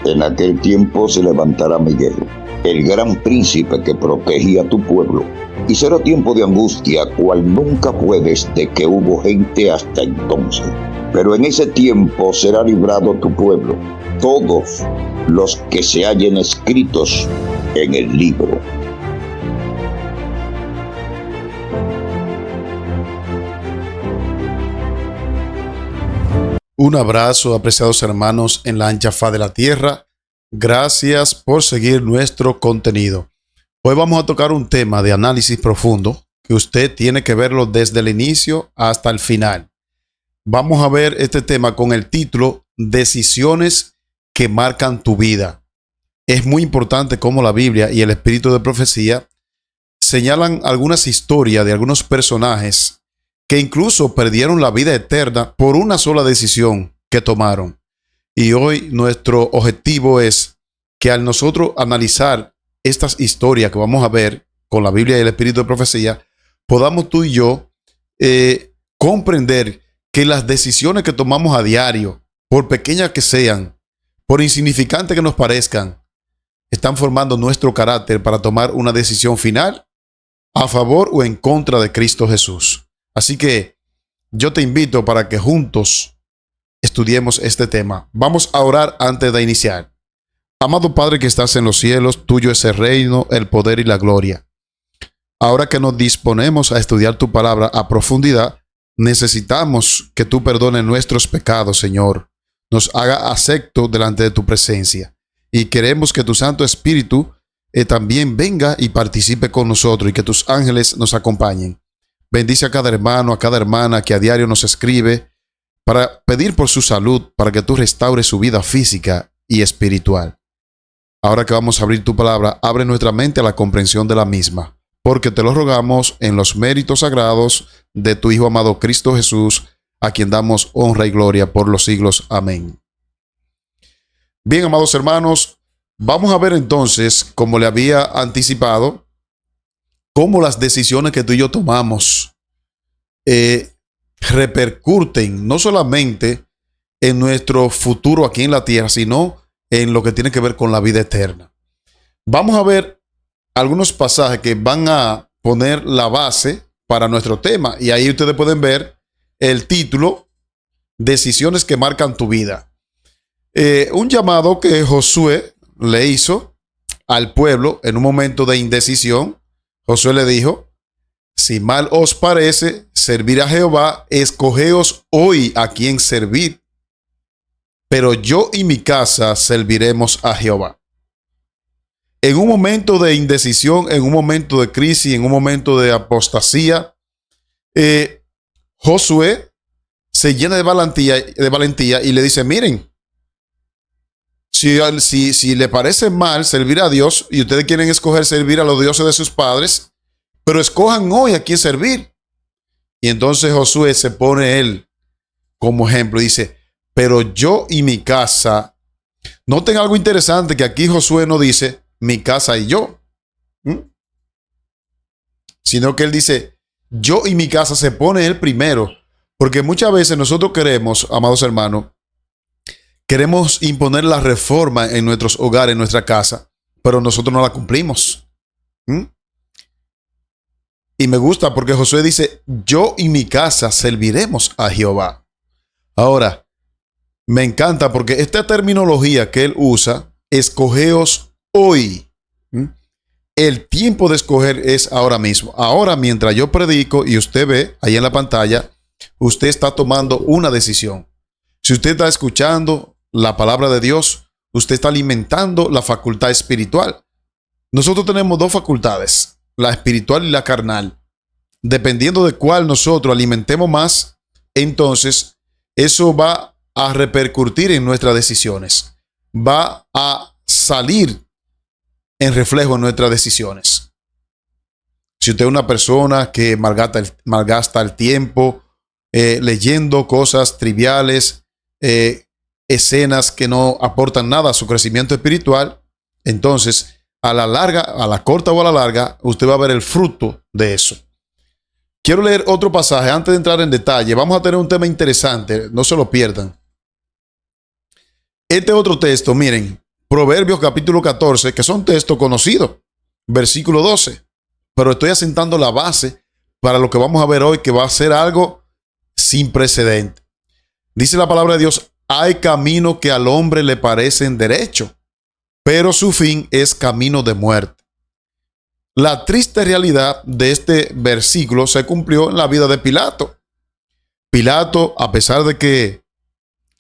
En aquel tiempo se levantará Miguel, el gran príncipe que protegía a tu pueblo, y será tiempo de angustia, cual nunca fue desde que hubo gente hasta entonces. Pero en ese tiempo será librado tu pueblo, todos los que se hallen escritos en el libro. Un abrazo, apreciados hermanos en la ancha faz de la tierra. Gracias por seguir nuestro contenido. Hoy vamos a tocar un tema de análisis profundo que usted tiene que verlo desde el inicio hasta el final. Vamos a ver este tema con el título Decisiones que marcan tu vida. Es muy importante cómo la Biblia y el espíritu de profecía señalan algunas historias de algunos personajes que incluso perdieron la vida eterna por una sola decisión que tomaron. Y hoy nuestro objetivo es que al nosotros analizar estas historias que vamos a ver con la Biblia y el espíritu de profecía, podamos tú y yo comprender que las decisiones que tomamos a diario, por pequeñas que sean, por insignificantes que nos parezcan, están formando nuestro carácter para tomar una decisión final a favor o en contra de Cristo Jesús. Así que yo te invito para que juntos estudiemos este tema. Vamos a orar antes de iniciar. Amado Padre que estás en los cielos, tuyo es el reino, el poder y la gloria. Ahora que nos disponemos a estudiar tu palabra a profundidad, necesitamos que tú perdones nuestros pecados, Señor. Nos haga acepto delante de tu presencia. Y queremos que tu Santo Espíritu también venga y participe con nosotros y que tus ángeles nos acompañen. Bendice a cada hermano, a cada hermana que a diario nos escribe para pedir por su salud, para que tú restaures su vida física y espiritual. Ahora que vamos a abrir tu palabra, abre nuestra mente a la comprensión de la misma, porque te lo rogamos en los méritos sagrados de tu Hijo amado Cristo Jesús, a quien damos honra y gloria por los siglos. Amén. Bien, amados hermanos, vamos a ver entonces, como le había anticipado, cómo las decisiones que tú y yo tomamos repercuten no solamente en nuestro futuro aquí en la tierra, sino en lo que tiene que ver con la vida eterna. Vamos a ver algunos pasajes que van a poner la base para nuestro tema. Y ahí ustedes pueden ver el título, Decisiones que marcan tu vida. Un llamado que Josué le hizo al pueblo en un momento de indecisión. Josué le dijo: si mal os parece servir a Jehová, escogeos hoy a quién servir, pero yo y mi casa serviremos a Jehová. En un momento de indecisión, en un momento de crisis, en un momento de apostasía, Josué se llena de valentía y le dice: miren, si le parece mal servir a Dios y ustedes quieren escoger servir a los dioses de sus padres, pero escojan hoy a quién servir. Y entonces Josué se pone él como ejemplo y dice: pero yo y mi casa. Noten algo interesante, que aquí Josué no dice mi casa y yo, sino que él dice yo y mi casa. Se pone él primero, porque muchas veces nosotros queremos, amados hermanos, queremos imponer la reforma en nuestros hogares, en nuestra casa, pero nosotros no la cumplimos. Y me gusta porque Josué dice: yo y mi casa serviremos a Jehová. Ahora, me encanta porque esta terminología que él usa, escogeos hoy. El tiempo de escoger es ahora mismo. Ahora, mientras yo predico y usted ve ahí en la pantalla, usted está tomando una decisión. Si usted está escuchando la palabra de Dios, usted está alimentando la facultad espiritual. Nosotros tenemos dos facultades, la espiritual y la carnal. Dependiendo de cuál nosotros alimentemos más, entonces eso va a repercutir en nuestras decisiones. Va a salir en reflejo en nuestras decisiones. Si usted es una persona que malgasta el tiempo leyendo cosas triviales, escenas que no aportan nada a su crecimiento espiritual, entonces a la larga, a la corta o a la larga, usted va a ver el fruto de eso. Quiero leer otro pasaje antes de entrar en detalle. Vamos a tener un tema interesante, no se lo pierdan. Este otro texto, miren, Proverbios capítulo 14, que son textos conocidos, versículo 12. Pero estoy asentando la base para lo que vamos a ver hoy, que va a ser algo sin precedente. Dice la palabra de Dios: hay caminos que al hombre le parecen derecho, pero su fin es camino de muerte. La triste realidad de este versículo se cumplió en la vida de Pilato. Pilato, a pesar de que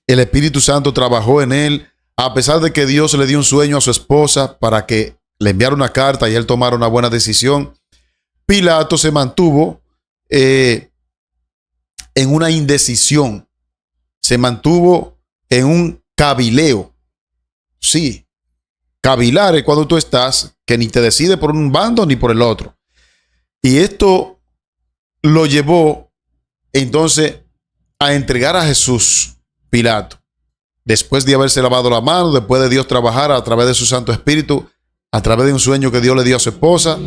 el Espíritu Santo trabajó en él, a pesar de que Dios le dio un sueño a su esposa para que le enviara una carta y él tomara una buena decisión, Pilato se mantuvo en una indecisión, se mantuvo en un cavileo. Sí, cavilar es cuando tú estás que ni te decides por un bando ni por el otro. Y esto lo llevó entonces a entregar a Jesús, Pilato, después de haberse lavado la mano, después de Dios trabajar a través de su Santo Espíritu, a través de un sueño que Dios le dio a su esposa.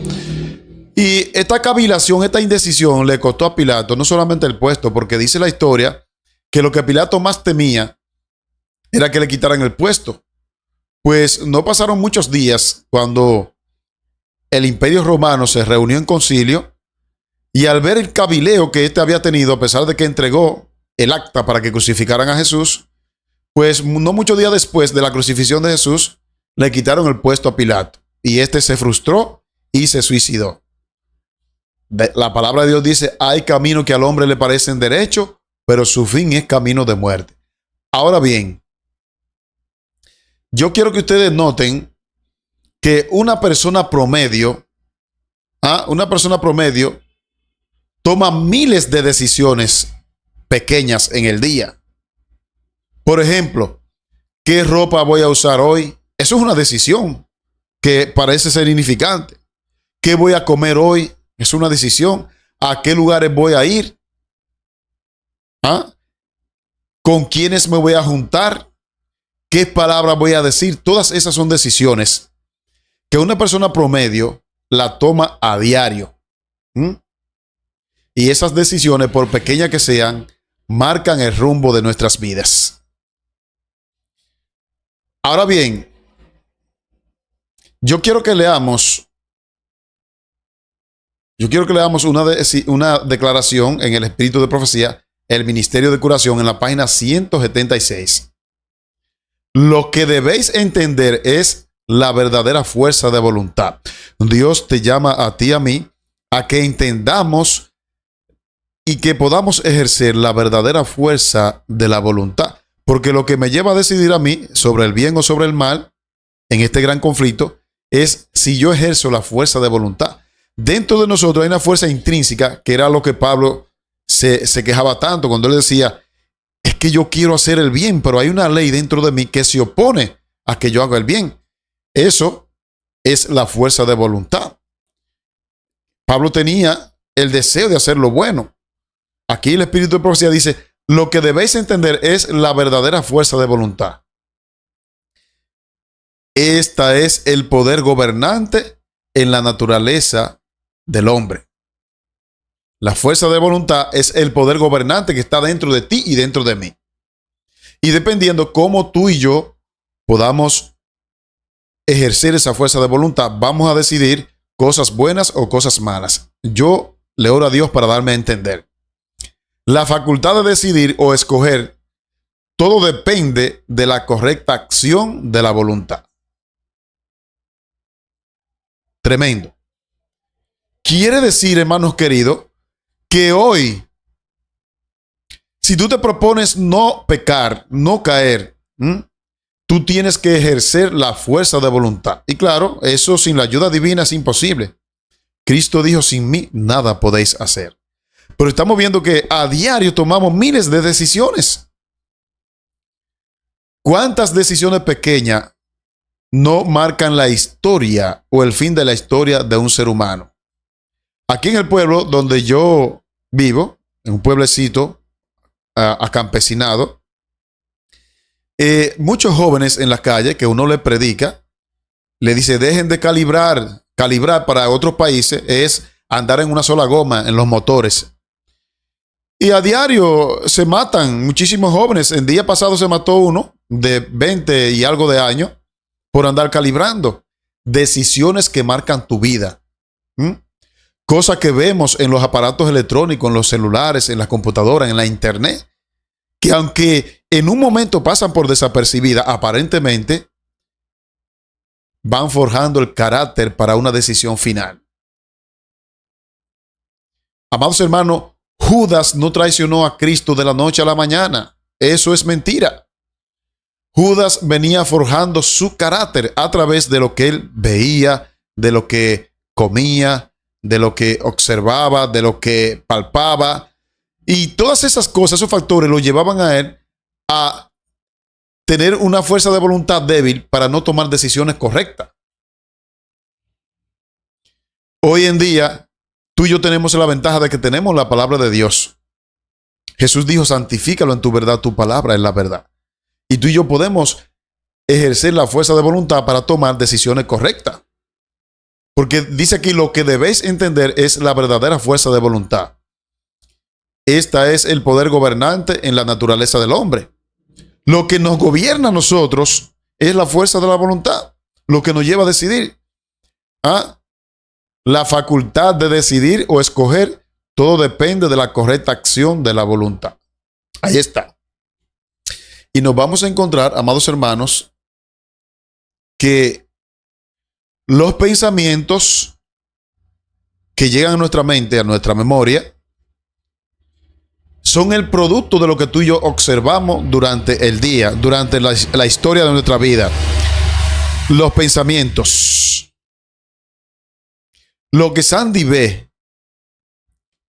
Y esta cavilación, esta indecisión le costó a Pilato no solamente el puesto, porque dice la historia que lo que Pilato más temía era que le quitaran el puesto. Pues no pasaron muchos días cuando el Imperio Romano se reunió en concilio, y al ver el cavileo que éste había tenido, a pesar de que entregó el acta para que crucificaran a Jesús, pues no muchos días después de la crucifixión de Jesús, le quitaron el puesto a Pilato. Y este se frustró y se suicidó. La palabra de Dios dice: hay caminos que al hombre le parecen derechos, pero su fin es camino de muerte. Ahora bien, yo quiero que ustedes noten que una persona promedio toma miles de decisiones pequeñas en el día. Por ejemplo, ¿qué ropa voy a usar hoy? Eso es una decisión que parece ser insignificante. ¿Qué voy a comer hoy? Es una decisión. ¿A qué lugares voy a ir? ¿Con quiénes me voy a juntar? ¿Qué palabras voy a decir? Todas esas son decisiones que una persona promedio la toma a diario. Y esas decisiones, por pequeñas que sean, marcan el rumbo de nuestras vidas. Ahora bien, yo quiero que leamos una declaración en el Espíritu de Profecía, el Ministerio de Curación, en la página 176. Lo que debéis entender es la verdadera fuerza de voluntad. Dios te llama a ti y a mí a que entendamos y que podamos ejercer la verdadera fuerza de la voluntad. Porque lo que me lleva a decidir a mí sobre el bien o sobre el mal en este gran conflicto es si yo ejerzo la fuerza de voluntad. Dentro de nosotros hay una fuerza intrínseca, que era lo que Pablo se quejaba tanto cuando él decía: es que yo quiero hacer el bien, pero hay una ley dentro de mí que se opone a que yo haga el bien. Eso es la fuerza de voluntad. Pablo tenía el deseo de hacer lo bueno. Aquí el Espíritu de Profecía dice: lo que debéis entender es la verdadera fuerza de voluntad. Esta es el poder gobernante en la naturaleza del hombre. La fuerza de voluntad es el poder gobernante que está dentro de ti y dentro de mí. Y dependiendo cómo tú y yo podamos ejercer esa fuerza de voluntad, vamos a decidir cosas buenas o cosas malas. Yo le oro a Dios para darme a entender. La facultad de decidir o escoger, todo depende de la correcta acción de la voluntad. Tremendo. Quiere decir, hermanos queridos, que hoy, si tú te propones no pecar, no caer, tú tienes que ejercer la fuerza de voluntad. Y claro, eso sin la ayuda divina es imposible. Cristo dijo: sin mí nada podéis hacer. Pero estamos viendo que a diario tomamos miles de decisiones. ¿Cuántas decisiones pequeñas no marcan la historia o el fin de la historia de un ser humano? Aquí en el pueblo donde yo vivo, en un pueblecito acampesinado, muchos jóvenes en la calle que uno le predica, le dice: dejen de calibrar. Calibrar para otros países es andar en una sola goma en los motores. Y a diario se matan muchísimos jóvenes. El día pasado se mató uno de 20 y algo de años por andar calibrando. Decisiones que marcan tu vida. Cosas que vemos en los aparatos electrónicos, en los celulares, en las computadoras, en la internet, que aunque en un momento pasan por desapercibidas, aparentemente van forjando el carácter para una decisión final. Amados hermanos, Judas no traicionó a Cristo de la noche a la mañana. Eso es mentira. Judas venía forjando su carácter a través de lo que él veía, de lo que comía, de lo que observaba, de lo que palpaba. Y todas esas cosas, esos factores, lo llevaban a él a tener una fuerza de voluntad débil para no tomar decisiones correctas. Hoy en día, tú y yo tenemos la ventaja de que tenemos la palabra de Dios. Jesús dijo, santifícalo en tu verdad, tu palabra es la verdad. Y tú y yo podemos ejercer la fuerza de voluntad para tomar decisiones correctas. Porque dice aquí, lo que debéis entender es la verdadera fuerza de voluntad. Esta es el poder gobernante en la naturaleza del hombre. Lo que nos gobierna a nosotros es la fuerza de la voluntad, lo que nos lleva a decidir. La facultad de decidir o escoger, todo depende de la correcta acción de la voluntad. Ahí está. Y nos vamos a encontrar, amados hermanos, que los pensamientos que llegan a nuestra mente, a nuestra memoria, son el producto de lo que tú y yo observamos durante el día, durante la historia de nuestra vida. Los pensamientos. Lo que Sandy ve,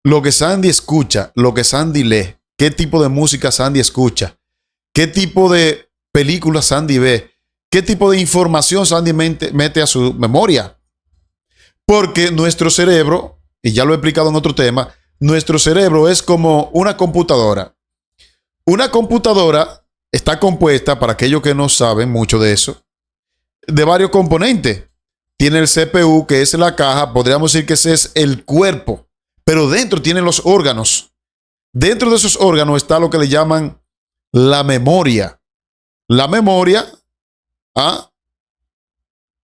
lo que Sandy escucha, lo que Sandy lee, qué tipo de música Sandy escucha, qué tipo de películas Sandy ve, qué tipo de información Sandy mete a su memoria. Porque nuestro cerebro, y ya lo he explicado en otro tema, nuestro cerebro es como una computadora. Una computadora está compuesta, para aquellos que no saben mucho de eso, de varios componentes. Tiene el CPU, que es la caja, podríamos decir que ese es el cuerpo, pero dentro tiene los órganos. Dentro de esos órganos está lo que le llaman la memoria. La memoria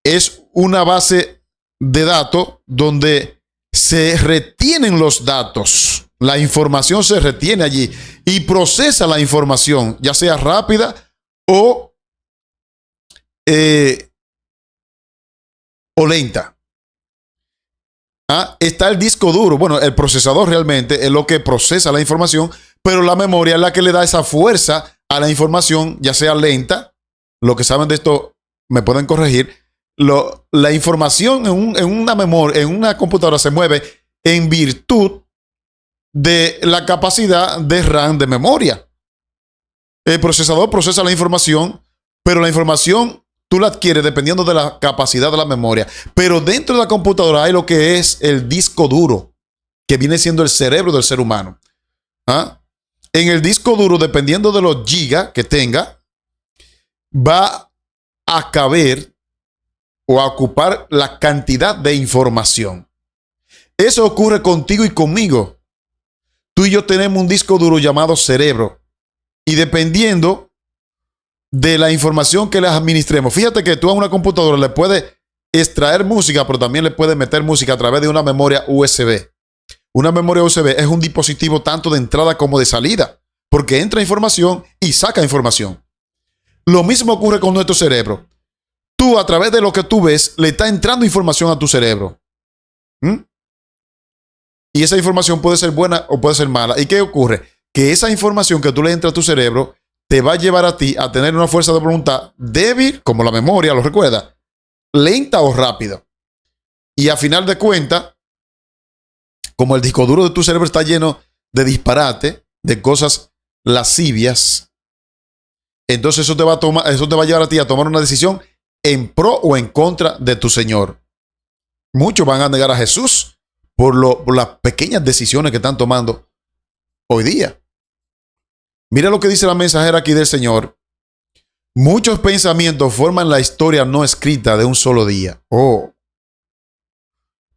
es una base de datos donde se retienen los datos. La información se retiene allí y procesa la información, ya sea rápida o lenta. Está el disco duro. Bueno, el procesador realmente es lo que procesa la información, pero la memoria es la que le da esa fuerza a la información, ya sea lenta. Lo que saben de esto me pueden corregir. La información en una memoria, en una computadora, se mueve en virtud de la capacidad de RAM de memoria. El procesador procesa la información, pero la información tú la adquieres dependiendo de la capacidad de la memoria. Pero dentro de la computadora hay lo que es el disco duro, que viene siendo el cerebro del ser humano. En el disco duro, dependiendo de los gigas que tenga, va a caber o a ocupar la cantidad de información. Eso ocurre contigo y conmigo. Tú y yo tenemos un disco duro llamado cerebro. Y dependiendo de la información que les administremos, fíjate que tú a una computadora le puedes extraer música, pero también le puedes meter música a través de una memoria USB. Una memoria USB es un dispositivo tanto de entrada como de salida, porque entra información y saca información. Lo mismo ocurre con nuestro cerebro. Tú, a través de lo que tú ves, le está entrando información a tu cerebro. Y esa información puede ser buena o puede ser mala. ¿Y qué ocurre? Que esa información que tú le entras a tu cerebro te va a llevar a ti a tener una fuerza de voluntad débil, como la memoria, ¿lo recuerda? Lenta o rápida. Y a final de cuentas, como el disco duro de tu cerebro está lleno de disparate, de cosas lascivias, entonces eso te va a llevar a ti a tomar una decisión en pro o en contra de tu Señor. Muchos van a negar a Jesús por las pequeñas decisiones que están tomando hoy día. Mira lo que dice la mensajera aquí del Señor. Muchos pensamientos forman la historia no escrita de un solo día.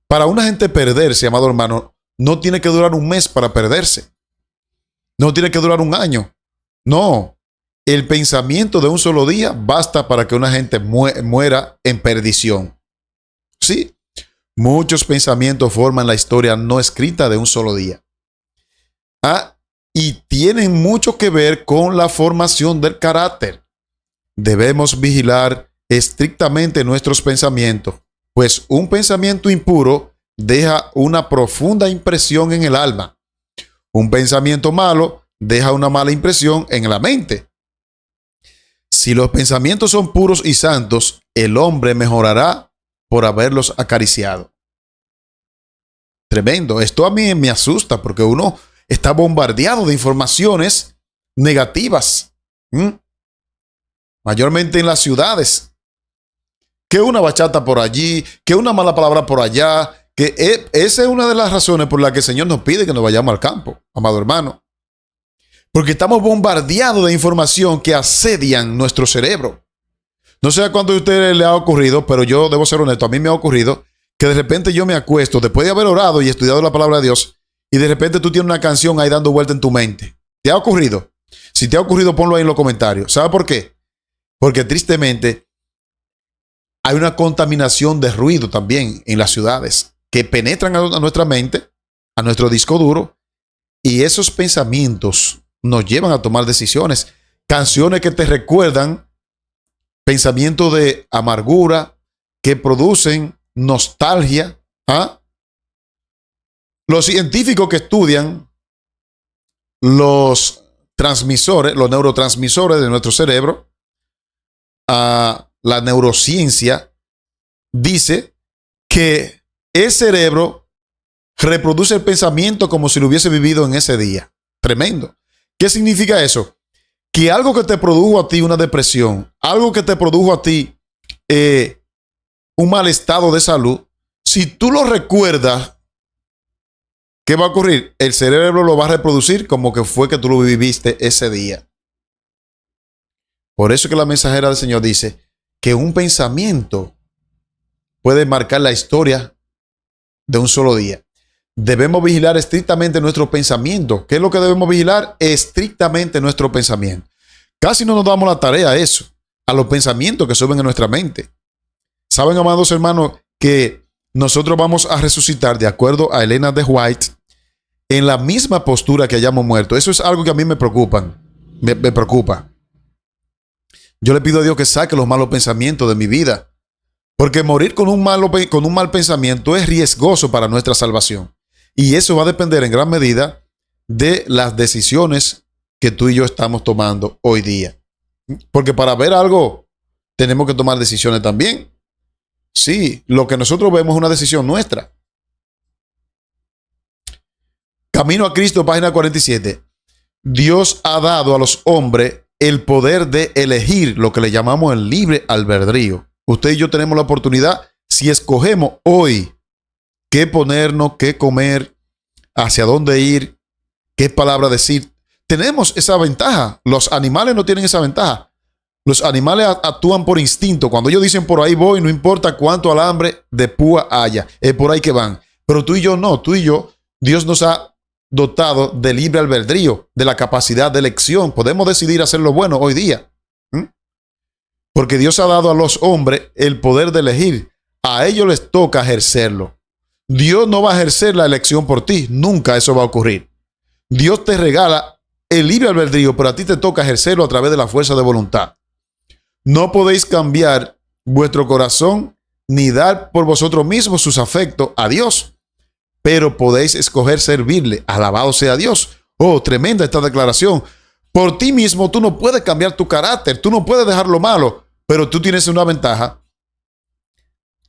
Para una gente perderse, amado hermano, no tiene que durar un mes para perderse. No tiene que durar un año. No. el pensamiento de un solo día basta para que una gente muera en perdición. Sí, muchos pensamientos forman la historia no escrita de un solo día. Y tienen mucho que ver con la formación del carácter. Debemos vigilar estrictamente nuestros pensamientos, pues un pensamiento impuro deja una profunda impresión en el alma. Un pensamiento malo deja una mala impresión en la mente. Si los pensamientos son puros y santos, el hombre mejorará por haberlos acariciado. Tremendo. Esto a mí me asusta porque uno está bombardeado de informaciones negativas. Mayormente en las ciudades. Que una bachata por allí, que una mala palabra por allá. Que esa es una de las razones por las que el Señor nos pide que nos vayamos al campo, amado hermano. Porque estamos bombardeados de información que asedian nuestro cerebro. No sé a cuántos de ustedes le ha ocurrido, pero yo debo ser honesto, a mí me ha ocurrido que de repente yo me acuesto después de haber orado y estudiado la palabra de Dios y de repente tú tienes una canción ahí dando vuelta en tu mente. ¿Te ha ocurrido? Si te ha ocurrido, ponlo ahí en los comentarios. ¿Sabe por qué? Porque tristemente hay una contaminación de ruido también en las ciudades que penetran a nuestra mente, a nuestro disco duro, y esos pensamientos nos llevan a tomar decisiones. Canciones que te recuerdan pensamientos de amargura, que producen nostalgia. Los científicos que estudian los transmisores, los neurotransmisores de nuestro cerebro, la neurociencia dice que el cerebro reproduce el pensamiento como si lo hubiese vivido en ese día. Tremendo. ¿Qué significa eso? Que algo que te produjo a ti una depresión, algo que te produjo a ti un mal estado de salud, si tú lo recuerdas, ¿qué va a ocurrir? El cerebro lo va a reproducir como que fue que tú lo viviste ese día. Por eso que la mensajera del Señor dice que un pensamiento puede marcar la historia de un solo día. Debemos vigilar estrictamente nuestro pensamiento. ¿Qué es lo que debemos vigilar? Estrictamente nuestro pensamiento. Casi no nos damos la tarea a eso, a los pensamientos que suben en nuestra mente. Saben, amados hermanos, que nosotros vamos a resucitar, de acuerdo a Elena de White, en la misma postura que hayamos muerto. Eso es algo que a mí me preocupa. Me preocupa. Yo le pido a Dios que saque los malos pensamientos de mi vida, porque morir con un mal pensamiento es riesgoso para nuestra salvación. Y eso va a depender en gran medida de las decisiones que tú y yo estamos tomando hoy día. Porque para ver algo tenemos que tomar decisiones también. Sí, lo que nosotros vemos es una decisión nuestra. Camino a Cristo, página 47. Dios ha dado a los hombres el poder de elegir lo que le llamamos el libre albedrío. Usted y yo tenemos la oportunidad, si escogemos hoy qué ponernos, qué comer, hacia dónde ir, qué palabra decir, tenemos esa ventaja. Los animales no tienen esa ventaja. Los animales actúan por instinto. Cuando ellos dicen por ahí voy, no importa cuánto alambre de púa haya, es por ahí que van. Pero tú y yo no, tú y yo, Dios nos ha dotado de libre albedrío, de la capacidad de elección. Podemos decidir hacer lo bueno hoy día. Porque Dios ha dado a los hombres el poder de elegir. A ellos les toca ejercerlo. Dios no va a ejercer la elección por ti. Nunca eso va a ocurrir. Dios te regala el libre albedrío, pero a ti te toca ejercerlo a través de la fuerza de voluntad. No podéis cambiar vuestro corazón ni dar por vosotros mismos sus afectos a Dios, pero podéis escoger servirle. Alabado sea Dios. Oh, tremenda esta declaración. Por ti mismo tú no puedes cambiar tu carácter, tú no puedes dejar lo malo, pero tú tienes una ventaja.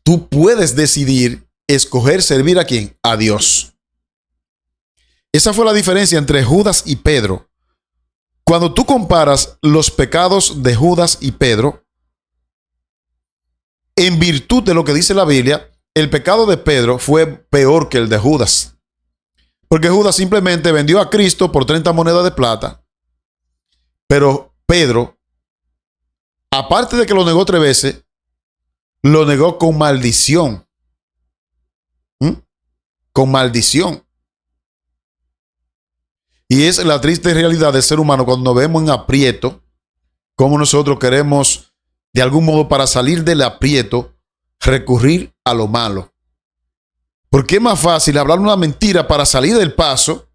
Tú puedes decidir escoger servir a ¿quién? A Dios. Esa fue la diferencia entre Judas y Pedro. Cuando tú comparas los pecados de Judas y Pedro, en virtud de lo que dice la Biblia, el pecado de Pedro fue peor que el de Judas. Porque Judas simplemente vendió a Cristo por 30 monedas de plata. Pero Pedro, aparte de que lo negó 3 veces, lo negó con maldición. Con maldición. Y es la triste realidad del ser humano cuando nos vemos en aprieto, cómo nosotros queremos, de algún modo, para salir del aprieto, recurrir a lo malo. Porque es más fácil hablar una mentira para salir del paso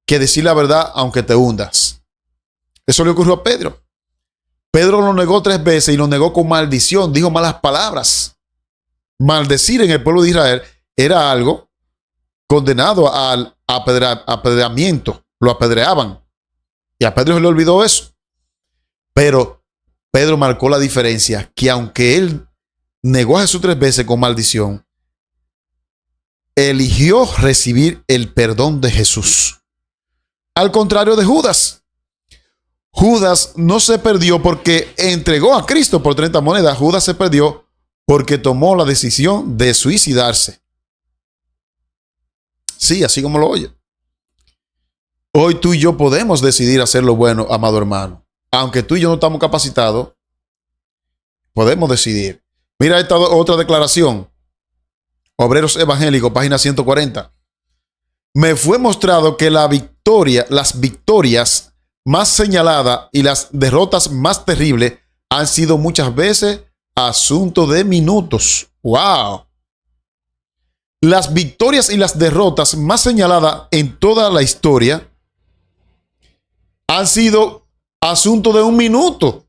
que decir la verdad aunque te hundas. Eso le ocurrió a Pedro. Pedro lo negó 3 veces y lo negó con maldición, dijo malas palabras. Maldecir en el pueblo de Israel era algo condenado al apedreamiento. Lo apedreaban. Y a Pedro se le olvidó eso. Pero Pedro marcó la diferencia, que aunque él negó a Jesús 3 veces con maldición, eligió recibir el perdón de Jesús. Al contrario de Judas. Judas no se perdió porque entregó a Cristo por 30 monedas. Judas se perdió porque tomó la decisión de suicidarse. Sí, así como lo oye. Hoy tú y yo podemos decidir hacer lo bueno, amado hermano. Aunque tú y yo no estamos capacitados, podemos decidir. Mira esta otra declaración. Obreros Evangélicos, página 140. Me fue mostrado que las victorias más señaladas y las derrotas más terribles han sido muchas veces asunto de minutos. ¡Wow! Las victorias y las derrotas más señaladas en toda la historia han sido asunto de un minuto.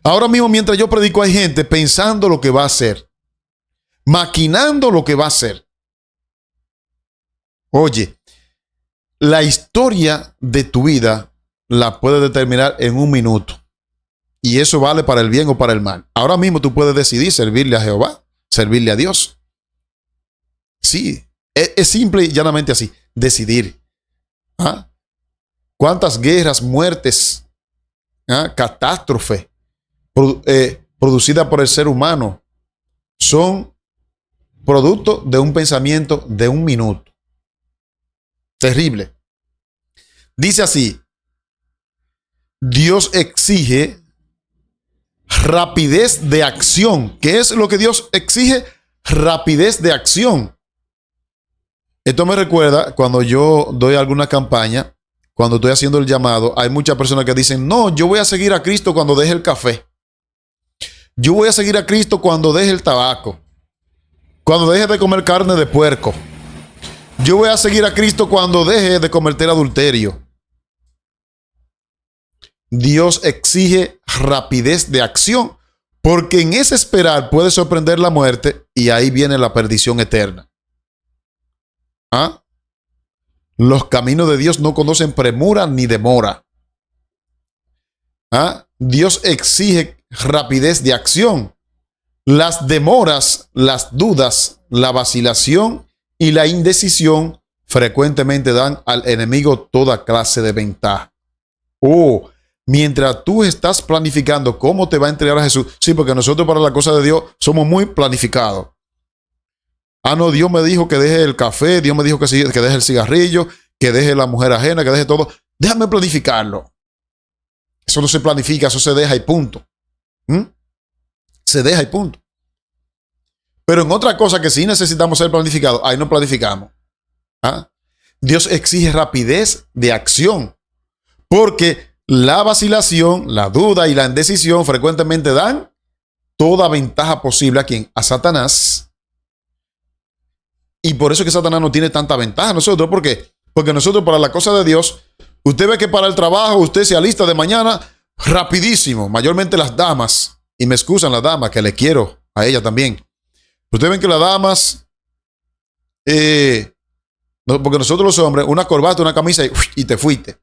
Ahora mismo, mientras yo predico, hay gente pensando lo que va a hacer, maquinando lo que va a hacer. Oye, la historia de tu vida la puedes determinar en un minuto. Y eso vale para el bien o para el mal. Ahora mismo tú puedes decidir servirle a Jehová, servirle a Dios. Sí, es simple y llanamente así, decidir. ¿Ah? ¿Cuántas guerras, muertes, catástrofe producidas por el ser humano son producto de un pensamiento de un minuto? Terrible. Dice así: Dios exige rapidez de acción. ¿Qué es lo que Dios exige? Rapidez de acción. Esto me recuerda cuando yo doy alguna campaña, cuando estoy haciendo el llamado, hay muchas personas que dicen, no, yo voy a seguir a Cristo cuando deje el café. Yo voy a seguir a Cristo cuando deje el tabaco. Cuando deje de comer carne de puerco. Yo voy a seguir a Cristo cuando deje de cometer adulterio. Dios exige rapidez de acción, porque en ese esperar puede sorprender la muerte y ahí viene la perdición eterna. ¿Ah? Los caminos de Dios no conocen premura ni demora. ¿Ah? Dios exige rapidez de acción. Las demoras, las dudas, la vacilación y la indecisión frecuentemente dan al enemigo toda clase de ventaja. Mientras tú estás planificando cómo te va a entregar a Jesús. Sí, porque nosotros para la cosa de Dios somos muy planificados. No, Dios me dijo que deje el café, Dios me dijo que deje el cigarrillo, que deje la mujer ajena, que deje todo. Déjame planificarlo. Eso no se planifica, eso se deja y punto. Se deja y punto. Pero en otra cosa que sí necesitamos ser planificados, ahí no planificamos. Dios exige rapidez de acción, porque la vacilación, la duda y la indecisión frecuentemente dan toda ventaja posible a quien, a Satanás. Y por eso es que Satanás no tiene tanta ventaja a nosotros. ¿Por qué? Porque nosotros para la cosa de Dios, usted ve que para el trabajo usted se alista de mañana rapidísimo, mayormente las damas, y me excusan las damas, que le quiero a ella también. Ustedes ven que las damas, porque nosotros los hombres, una corbata, una camisa y te fuiste.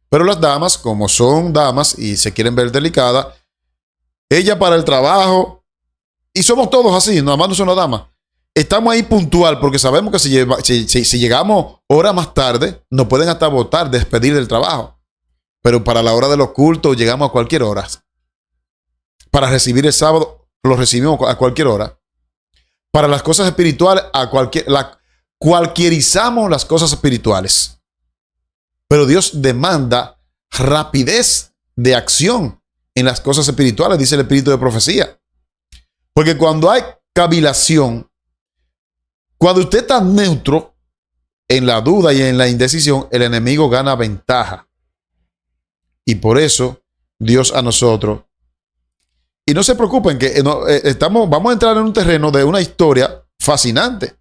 Pero las damas, como son damas y se quieren ver delicadas, ella para el trabajo, y somos todos así, nada más no son las damas. Estamos ahí puntual porque sabemos que si llegamos horas más tarde, nos pueden hasta votar, despedir del trabajo. Pero para la hora de los cultos llegamos a cualquier hora. Para recibir el sábado, lo recibimos a cualquier hora. Para las cosas espirituales, cualquierizamos las cosas espirituales. Pero Dios demanda rapidez de acción en las cosas espirituales, dice el espíritu de profecía. Porque cuando hay cavilación, cuando usted está neutro en la duda y en la indecisión, el enemigo gana ventaja. Y por eso Dios a nosotros. Y no se preocupen que vamos a entrar en un terreno de una historia fascinante.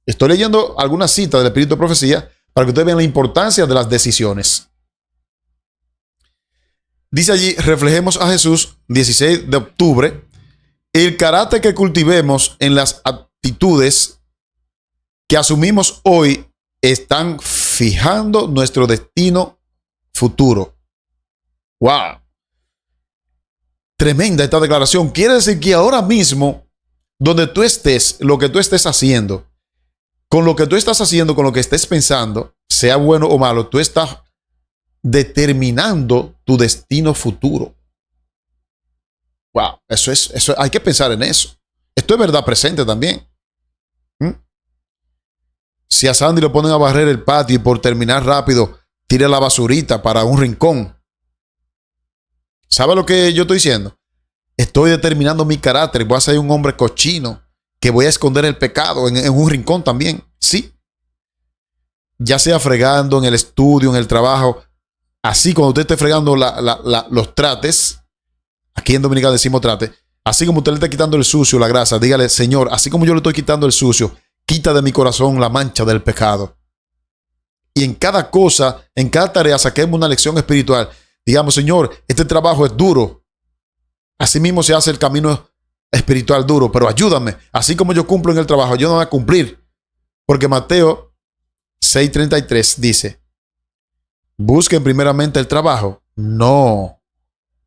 Estoy leyendo algunas citas del Espíritu de Profecía para que ustedes vean la importancia de las decisiones. Dice allí, reflejemos a Jesús, 16 de octubre, el carácter que cultivemos en las actitudes que asumimos hoy están fijando nuestro destino futuro. ¡Wow! Tremenda esta declaración. Quiere decir que ahora mismo, donde tú estés, lo que tú estés haciendo, con lo que tú estás haciendo, con lo que estés pensando, sea bueno o malo, tú estás determinando tu destino futuro. Wow, eso hay que pensar en eso. Esto es verdad presente también. Si a Sandy lo ponen a barrer el patio y por terminar rápido, tire la basurita para un rincón. ¿Sabe lo que yo estoy diciendo? Estoy determinando mi carácter. Voy a ser un hombre cochino que voy a esconder el pecado en un rincón también. Sí. Ya sea fregando en el estudio, en el trabajo. Así cuando usted esté fregando los trates, aquí en Dominicana decimos trate, así como usted le está quitando el sucio, la grasa, dígale, Señor, así como yo le estoy quitando el sucio, quita de mi corazón la mancha del pecado. Y en cada cosa, en cada tarea, saquemos una lección espiritual. Digamos, Señor, este trabajo es duro. Así mismo se hace el camino espiritual duro, pero ayúdame. Así como yo cumplo en el trabajo, ayúdame a cumplir. Porque Mateo 6:33 dice, ¿busquen primeramente el trabajo? No.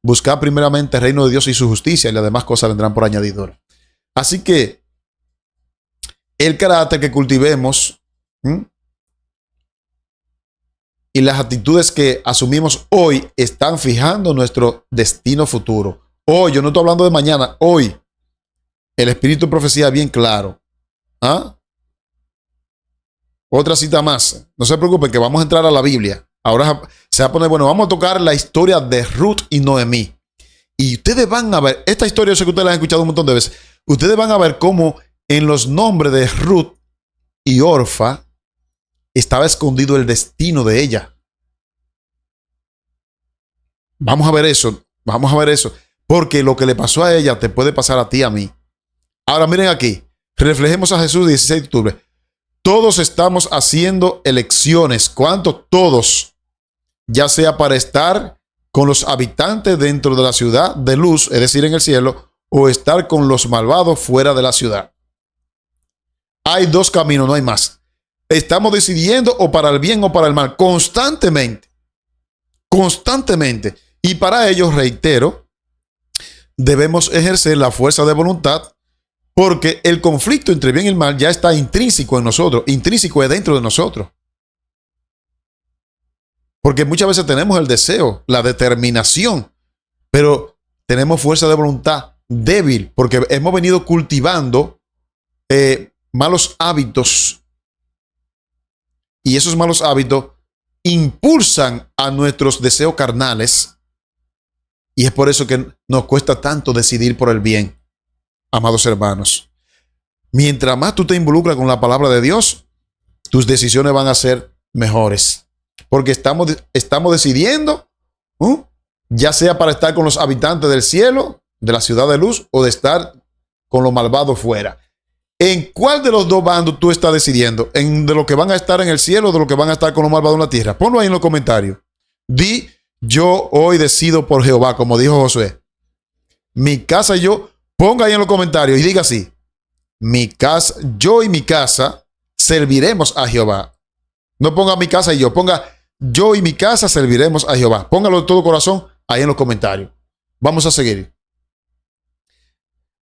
Buscad primeramente el reino de Dios y su justicia y las demás cosas vendrán por añadidura. Así que el carácter que cultivemos y las actitudes que asumimos hoy están fijando nuestro destino futuro. Hoy, yo no estoy hablando de mañana, hoy. El Espíritu de Profecía es bien claro. ¿Ah? Otra cita más. No se preocupen que vamos a entrar a la Biblia. Ahora se va a poner, bueno, vamos a tocar la historia de Ruth y Noemí. Y ustedes van a ver, esta historia yo sé que ustedes la han escuchado un montón de veces. Ustedes van a ver cómo en los nombres de Ruth y Orfa estaba escondido el destino de ella. Vamos a ver eso. Vamos a ver eso. Porque lo que le pasó a ella te puede pasar a ti y a mí. Ahora miren aquí. Reflejemos a Jesús 16 de octubre. Todos estamos haciendo elecciones. ¿Cuántos? Todos. Ya sea para estar con los habitantes dentro de la ciudad de luz, es decir, en el cielo, o estar con los malvados fuera de la ciudad. Hay dos caminos, no hay más. Estamos decidiendo o para el bien o para el mal, constantemente. Constantemente. Y para ello, reitero, debemos ejercer la fuerza de voluntad porque el conflicto entre bien y el mal ya está intrínseco en nosotros, intrínseco es dentro de nosotros. Porque muchas veces tenemos el deseo, la determinación, pero tenemos fuerza de voluntad débil porque hemos venido cultivando malos hábitos y esos malos hábitos impulsan a nuestros deseos carnales y es por eso que nos cuesta tanto decidir por el bien, amados hermanos. Mientras más tú te involucras con la palabra de Dios, tus decisiones van a ser mejores. Porque estamos decidiendo, ya sea para estar con los habitantes del cielo, de la ciudad de luz, o de estar con los malvados fuera. ¿En cuál de los dos bandos tú estás decidiendo? ¿En de los que van a estar en el cielo o de los que van a estar con los malvados en la tierra? Ponlo ahí en los comentarios. Di, yo hoy decido por Jehová, como dijo Josué. Mi casa y yo, ponga ahí en los comentarios y diga así. Mi casa, yo y mi casa serviremos a Jehová. No ponga mi casa y yo, ponga yo y mi casa serviremos a Jehová. Póngalo de todo corazón ahí en los comentarios. Vamos a seguir.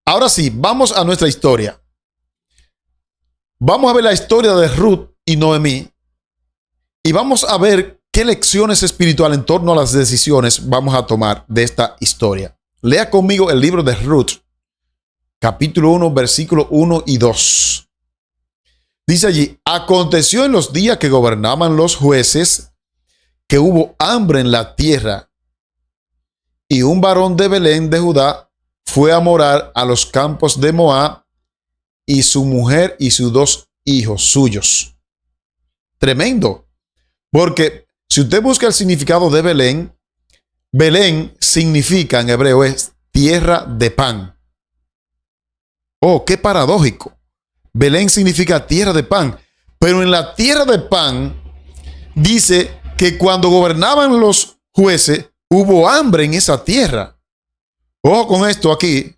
Ahora sí, vamos a nuestra historia. Vamos a ver la historia de Ruth y Noemí y vamos a ver qué lecciones espirituales en torno a las decisiones vamos a tomar de esta historia. Lea conmigo el libro de Ruth, capítulo 1, versículo 1 y 2. Dice allí, aconteció en los días que gobernaban los jueces que hubo hambre en la tierra y un varón de Belén de Judá fue a morar a los campos de Moab y su mujer y sus 2 hijos suyos. Tremendo, porque si usted busca el significado de Belén, Belén significa en hebreo es tierra de pan. Oh, qué paradójico. Belén significa tierra de pan. Pero en la tierra de pan dice que cuando gobernaban los jueces hubo hambre en esa tierra. Ojo con esto aquí.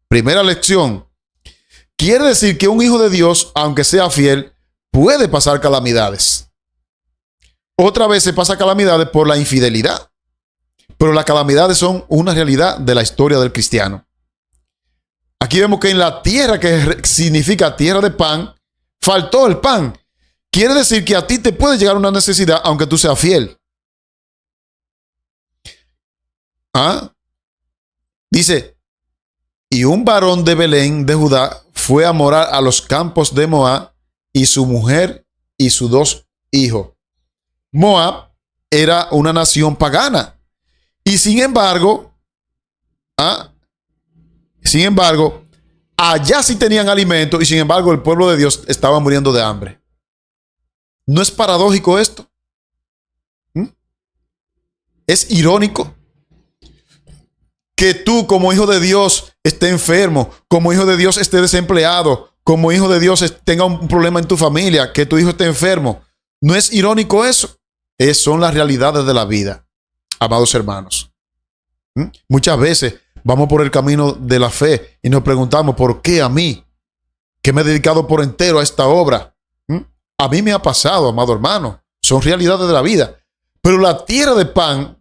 Primera lección. Quiere decir que un hijo de Dios, aunque sea fiel, puede pasar calamidades. Otra vez se pasa calamidades por la infidelidad. Pero las calamidades son una realidad de la historia del cristiano. Aquí vemos que en la tierra que significa tierra de pan, faltó el pan. Quiere decir que a ti te puede llegar una necesidad aunque tú seas fiel. Dice, y un varón de Belén de Judá fue a morar a los campos de Moab, y su mujer y sus 2 hijos. Moab era una nación pagana. Y sin embargo, allá sí tenían alimento y sin embargo el pueblo de Dios estaba muriendo de hambre. ¿No es paradójico esto? ¿Es irónico que tú como hijo de Dios estés enfermo, como hijo de Dios estés desempleado, como hijo de Dios tenga un problema en tu familia, que tu hijo esté enfermo? ¿No es irónico eso? Son las realidades de la vida, amados hermanos. Muchas veces vamos por el camino de la fe y nos preguntamos, ¿por qué a mí? Que me he dedicado por entero a esta obra. A mí me ha pasado, amado hermano. Son realidades de la vida. Pero la tierra de pan,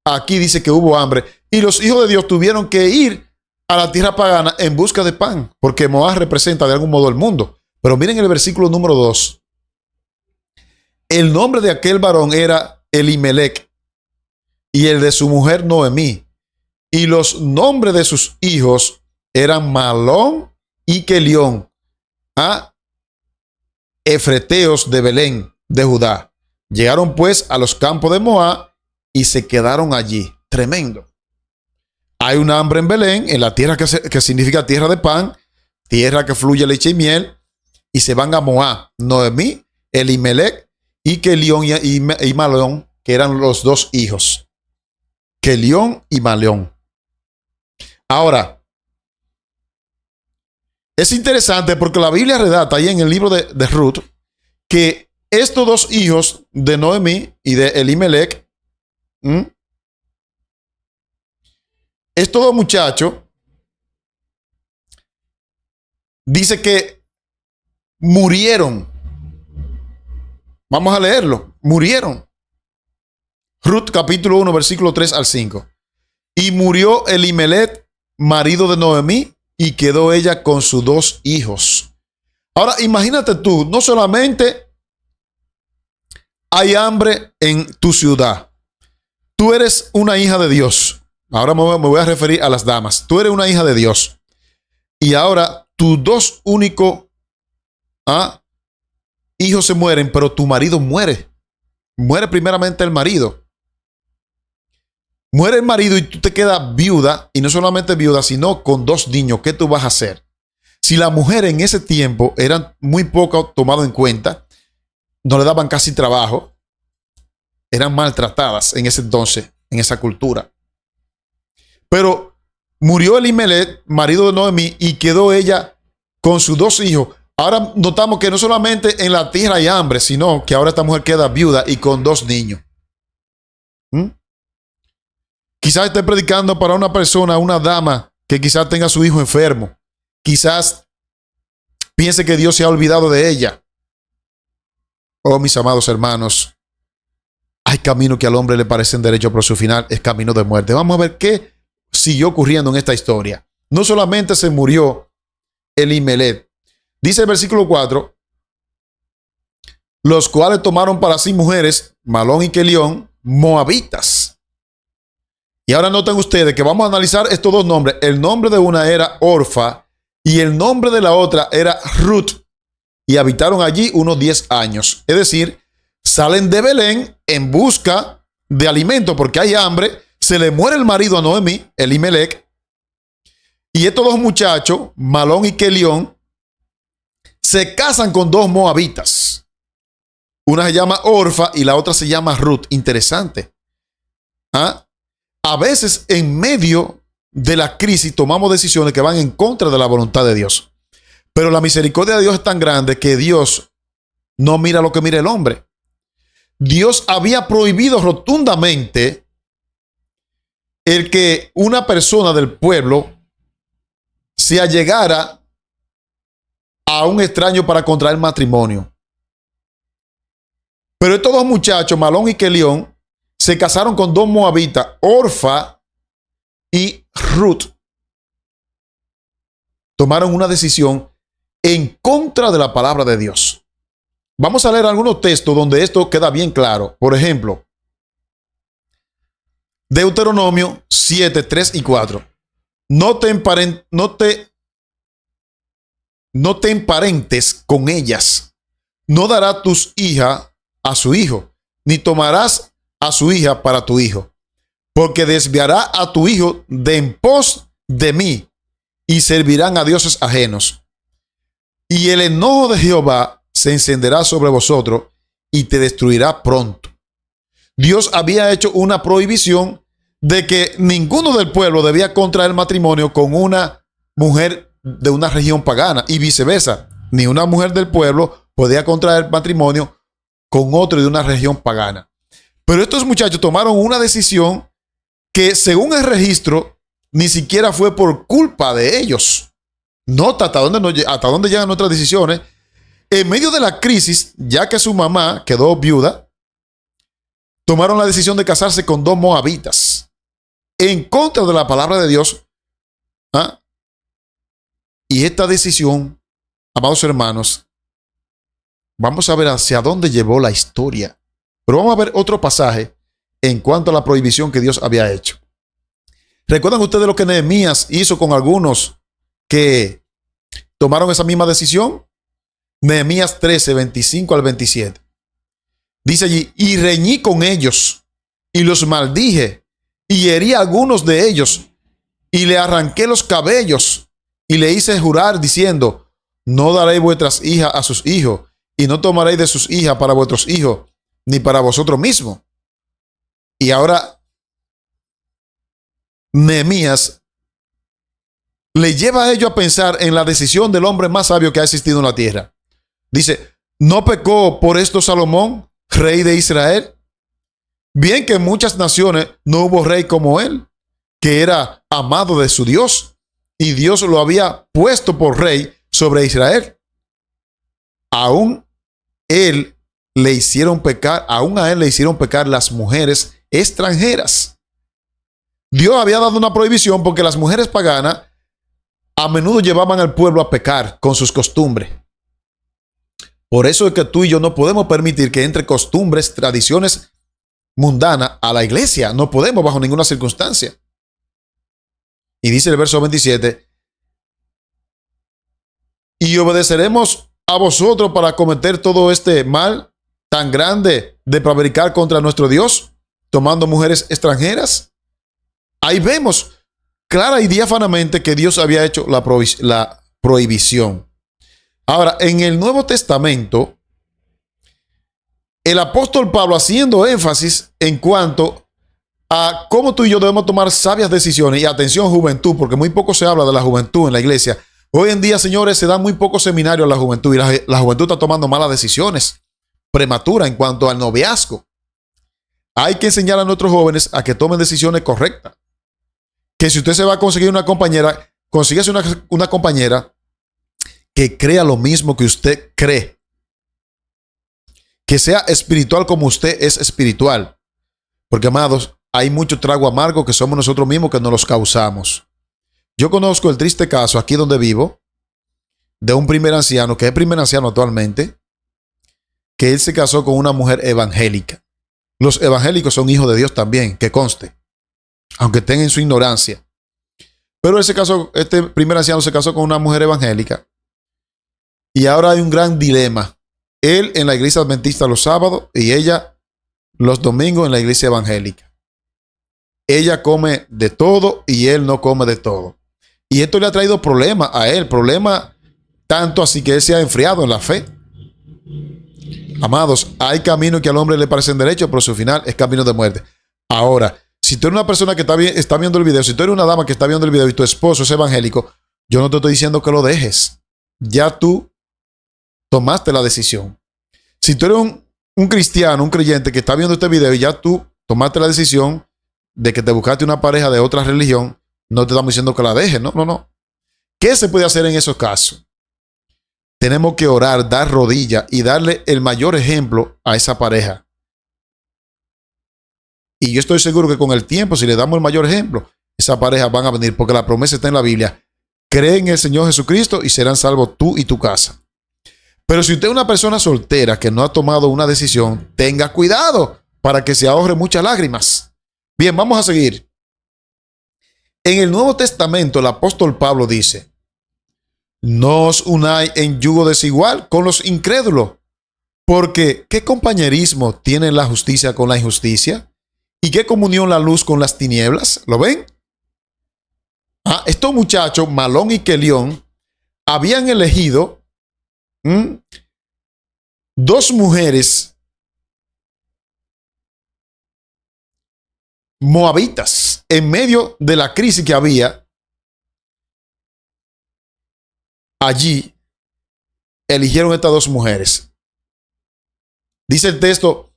aquí dice que hubo hambre y los hijos de Dios tuvieron que ir a la tierra pagana en busca de pan, porque Moab representa de algún modo el mundo. Pero miren el versículo número 2. El nombre de aquel varón era Elimelec y el de su mujer Noemí. Y los nombres de sus hijos eran Malón y Kelión, efreteos de Belén, de Judá. Llegaron pues a los campos de Moab y se quedaron allí. Tremendo. Hay un hambre en Belén, en la tierra que significa tierra de pan, tierra que fluye leche y miel, y se van a Moab. Noemí, Elimelec y Kelión y Malón, que eran los 2 hijos. Kelión y Malón. Ahora, es interesante porque la Biblia redacta ahí en el libro de Ruth que estos 2 hijos de Noemí y de Elimelec, estos 2 muchachos, dice que murieron. Vamos a leerlo. Murieron. Ruth capítulo 1, versículo 3 al 5. Y murió Elimelec, marido de Noemí, y quedó ella con sus 2 hijos. Ahora imagínate tú, no solamente hay hambre en tu ciudad. Tú eres una hija de Dios. Ahora me voy a referir a las damas. Tú eres una hija de Dios. Y ahora tus 2 únicos hijos se mueren, pero tu marido muere. Muere primeramente el marido. Muere el marido y tú te quedas viuda, y no solamente viuda, sino con 2 niños. ¿Qué tú vas a hacer? Si las mujeres en ese tiempo eran muy poco tomadas en cuenta, no le daban casi trabajo, eran maltratadas en ese entonces, en esa cultura. Pero murió Elimelec, marido de Noemí, y quedó ella con sus 2 hijos. Ahora notamos que no solamente en la tierra hay hambre, sino que ahora esta mujer queda viuda y con 2 niños. Quizás esté predicando para una persona, una dama, que quizás tenga a su hijo enfermo. Quizás piense que Dios se ha olvidado de ella. Oh, mis amados hermanos, hay camino que al hombre le parecen derecho, pero su final es camino de muerte. Vamos a ver qué siguió ocurriendo en esta historia. No solamente se murió Elimelec. Dice el versículo 4, los cuales tomaron para sí mujeres, Malón y Kelión, moabitas. Y ahora noten ustedes que vamos a analizar estos 2 nombres. El nombre de una era Orfa y el nombre de la otra era Ruth. Y habitaron allí unos 10 años. Es decir, salen de Belén en busca de alimento porque hay hambre. Se le muere el marido a Noemí, Elimelec. Y estos 2 muchachos, Malón y Kelión, se casan con 2 moabitas. Una se llama Orfa y la otra se llama Ruth. Interesante. A veces en medio de la crisis tomamos decisiones que van en contra de la voluntad de Dios. Pero la misericordia de Dios es tan grande que Dios no mira lo que mira el hombre. Dios había prohibido rotundamente el que una persona del pueblo se allegara a un extraño para contraer matrimonio. Pero estos dos muchachos, Malón y Kelión, se casaron con dos moabitas, Orfa y Ruth. Tomaron una decisión en contra de la palabra de Dios. Vamos a leer algunos textos donde esto queda bien claro. Por ejemplo, Deuteronomio 7, 3 y 4. No te emparentes con ellas. No darás tus hijas a su hijo, ni tomarás a su hija para tu hijo, porque desviará a tu hijo de en pos de mí, y servirán a dioses ajenos. Y el enojo de Jehová se encenderá sobre vosotros y te destruirá pronto. Dios había hecho una prohibición de que ninguno del pueblo debía contraer matrimonio con una mujer de una región pagana y viceversa. Ni una mujer del pueblo podía contraer matrimonio con otro de una región pagana. Pero estos muchachos tomaron una decisión que, según el registro, ni siquiera fue por culpa de ellos. Nota hasta dónde llegan nuestras decisiones. En medio de la crisis, ya que su mamá quedó viuda, tomaron la decisión de casarse con dos moabitas en contra de la palabra de Dios. ¿Ah? Y esta decisión, amados hermanos, vamos a ver hacia dónde llevó la historia. Pero vamos a ver otro pasaje en cuanto a la prohibición que Dios había hecho. ¿Recuerdan ustedes lo que Nehemías hizo con algunos que tomaron esa misma decisión? Nehemías 13, 25 al 27. Dice allí, y reñí con ellos, y los maldije, y herí a algunos de ellos, y le arranqué los cabellos, y le hice jurar diciendo, no daréis vuestras hijas a sus hijos, y no tomaréis de sus hijas para vuestros hijos, ni para vosotros mismos. Y ahora Nehemías le lleva a ellos a pensar en la decisión del hombre más sabio que ha existido en la tierra. Dice, ¿no pecó por esto Salomón, rey de Israel? Bien que en muchas naciones no hubo rey como él, que era amado de su Dios, y Dios lo había puesto por rey sobre Israel. Aún a él le hicieron pecar las mujeres extranjeras. Dios había dado una prohibición porque las mujeres paganas a menudo llevaban al pueblo a pecar con sus costumbres. Por eso es que tú y yo no podemos permitir que entre costumbres, tradiciones mundanas a la iglesia. No podemos bajo ninguna circunstancia. Y dice el verso 27, y obedeceremos a vosotros para cometer todo este mal tan grande de prevaricar contra nuestro Dios, tomando mujeres extranjeras. Ahí vemos clara y diáfanamente que Dios había hecho la prohibición. Ahora, en el Nuevo Testamento, el apóstol Pablo haciendo énfasis en cuanto a cómo tú y yo debemos tomar sabias decisiones. Y atención, juventud, porque muy poco se habla de la juventud en la iglesia. Hoy en día, señores, se dan muy pocos seminarios a la juventud y la juventud está tomando malas decisiones prematuras en cuanto al noviazgo. Hay que enseñar a nuestros jóvenes a que tomen decisiones correctas. Que si usted se va a conseguir una compañera, consíguese una compañera que crea lo mismo que usted cree. Que sea espiritual como usted es espiritual. Porque, amados, hay mucho trago amargo que somos nosotros mismos que nos los causamos. Yo conozco el triste caso aquí donde vivo de un primer anciano, que es primer anciano actualmente, que él se casó con una mujer evangélica. Los evangélicos son hijos de Dios también, que conste, aunque estén en su ignorancia. Pero este primer anciano se casó con una mujer evangélica. Y ahora hay un gran dilema. Él en la iglesia adventista los sábados y ella los domingos en la iglesia evangélica. Ella come de todo y él no come de todo. Y esto le ha traído problemas a él, problemas tanto así que él se ha enfriado en la fe. Amados, hay caminos que al hombre le parecen derechos, pero su final es camino de muerte. Ahora, Si tú eres una persona que está viendo el video, si tú eres una dama que está viendo el video y tu esposo es evangélico, yo no te estoy diciendo que lo dejes. Ya tú tomaste la decisión. Si tú eres un cristiano, un creyente que está viendo este video y ya tú tomaste la decisión de que te buscaste una pareja de otra religión, no te estamos diciendo que la dejes, no, no, no. ¿Qué se puede hacer en esos casos? Tenemos que orar, dar rodillas y darle el mayor ejemplo a esa pareja. Y yo estoy seguro que con el tiempo, si le damos el mayor ejemplo, esas parejas van a venir, porque la promesa está en la Biblia. Cree en el Señor Jesucristo y serán salvos tú y tu casa. Pero si usted es una persona soltera que no ha tomado una decisión, tenga cuidado para que se ahorre muchas lágrimas. Bien, vamos a seguir. En el Nuevo Testamento, el apóstol Pablo dice: no os unáis en yugo desigual con los incrédulos, porque ¿qué compañerismo tiene la justicia con la injusticia? ¿Y qué comunión la luz con las tinieblas? ¿Lo ven? Estos muchachos, Malón y Kelión, habían elegido dos mujeres moabitas en medio de la crisis que había allí. Eligieron estas dos mujeres. Dice el texto: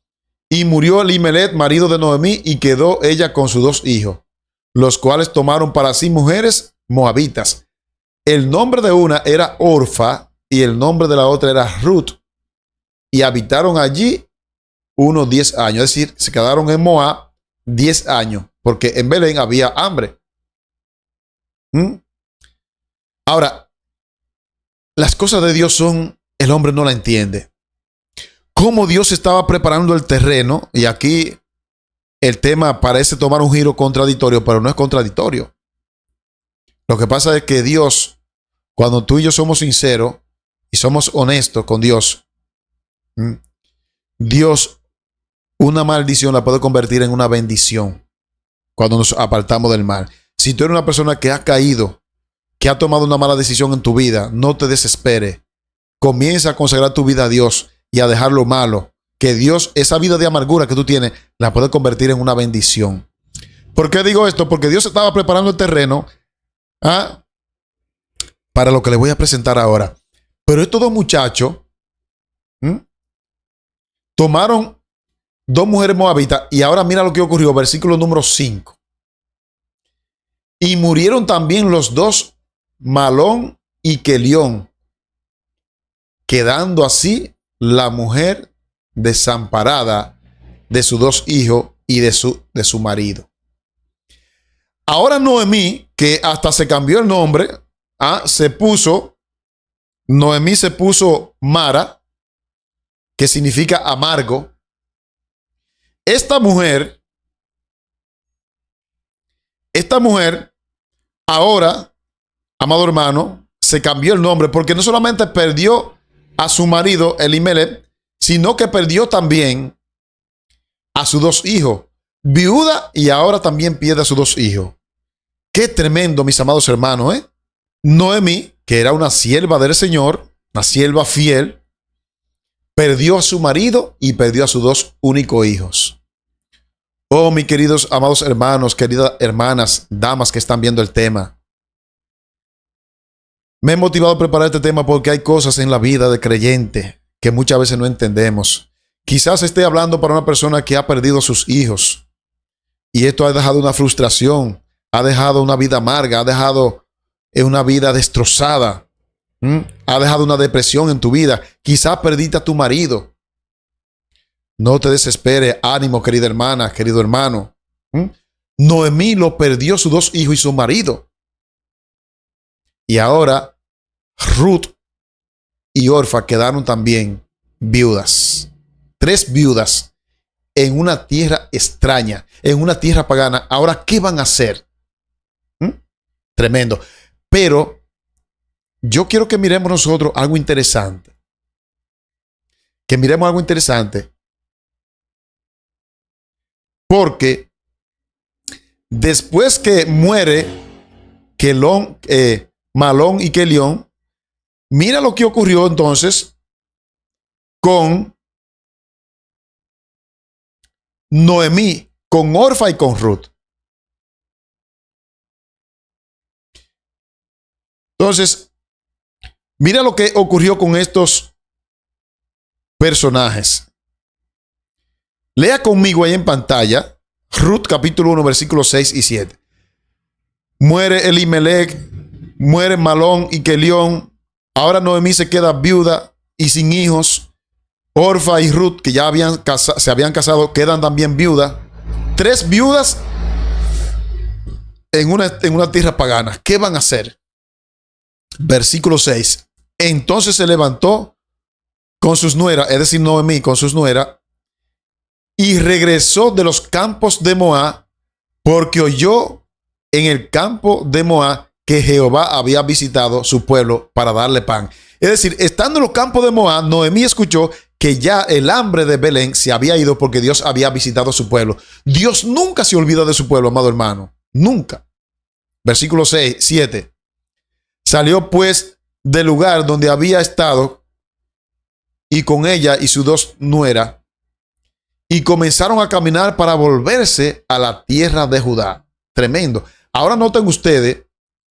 y murió Elimelech, marido de Noemí, y quedó ella con sus dos hijos, los cuales tomaron para sí mujeres moabitas. El nombre de una era Orfa y el nombre de la otra era Ruth. Y habitaron allí unos 10 años. Es decir, se quedaron en Moab 10 años, porque en Belén había hambre. Ahora, las cosas de Dios el hombre no la entiende. Cómo Dios estaba preparando el terreno, y aquí el tema parece tomar un giro contradictorio, pero no es contradictorio. Lo que pasa es que Dios, cuando tú y yo somos sinceros y somos honestos con Dios, Dios, una maldición la puede convertir en una bendición cuando nos apartamos del mal. Si tú eres una persona que ha caído, que ha tomado una mala decisión en tu vida, no te desesperes. Comienza a consagrar tu vida a Dios y a dejar lo malo, que Dios, esa vida de amargura que tú tienes, la puede convertir en una bendición. ¿Por qué digo esto? Porque Dios estaba preparando el terreno para lo que le voy a presentar ahora. Pero estos dos muchachos tomaron dos mujeres moabitas, y ahora mira lo que ocurrió, versículo número 5. Y murieron también los dos, Malón y Kelión, quedando así la mujer desamparada de sus dos hijos y de su marido. Ahora Noemí, que hasta se cambió el nombre, Noemí se puso Mara, que significa amargo. Esta mujer ahora, amado hermano, se cambió el nombre, porque no solamente perdió a su marido Elimelech, sino que perdió también a sus dos hijos, viuda, y ahora también pierde a sus dos hijos. Qué tremendo, mis amados hermanos, Noemí, que era una sierva del Señor, una sierva fiel, perdió a su marido y perdió a sus dos únicos hijos. Oh, mis queridos amados hermanos, queridas hermanas, damas que están viendo el tema. Me he motivado a preparar este tema porque hay cosas en la vida de creyente que muchas veces no entendemos. Quizás esté hablando para una persona que ha perdido a sus hijos, y esto ha dejado una frustración, ha dejado una vida amarga, ha dejado una vida destrozada, ha dejado una depresión en tu vida. Quizás perdiste a tu marido. No te desesperes, ánimo, querida hermana, querido hermano. Noemí lo perdió sus dos hijos y su marido. Y ahora Ruth y Orfa quedaron también viudas. 3 viudas en una tierra extraña, en una tierra pagana. Ahora, ¿qué van a hacer? Tremendo. Pero yo quiero que miremos nosotros algo interesante. Que miremos algo interesante. Porque después que muere Malón y Kelión, mira lo que ocurrió entonces con Noemí, con Orfa y con Ruth. Entonces, mira lo que ocurrió con estos personajes. Lea conmigo ahí en pantalla Ruth capítulo 1 versículos 6 y 7. Muere Elimelech, muere Malón y Kelión. Ahora Noemí se queda viuda y sin hijos. Orfa y Ruth, que ya se habían casado, quedan también viudas. 3 viudas en una tierra pagana. ¿Qué van a hacer? Versículo 6. Entonces se levantó con sus nueras, es decir, Noemí con sus nueras, y regresó de los campos de Moab, porque oyó en el campo de Moab que Jehová había visitado su pueblo para darle pan. Es decir, estando en los campos de Moab, Noemí escuchó que ya el hambre de Belén se había ido porque Dios había visitado su pueblo. Dios nunca se olvida de su pueblo, amado hermano. Nunca. Versículo 7. Salió pues del lugar donde había estado y con ella y sus 2 nueras y comenzaron a caminar para volverse a la tierra de Judá. Tremendo. Ahora noten ustedes,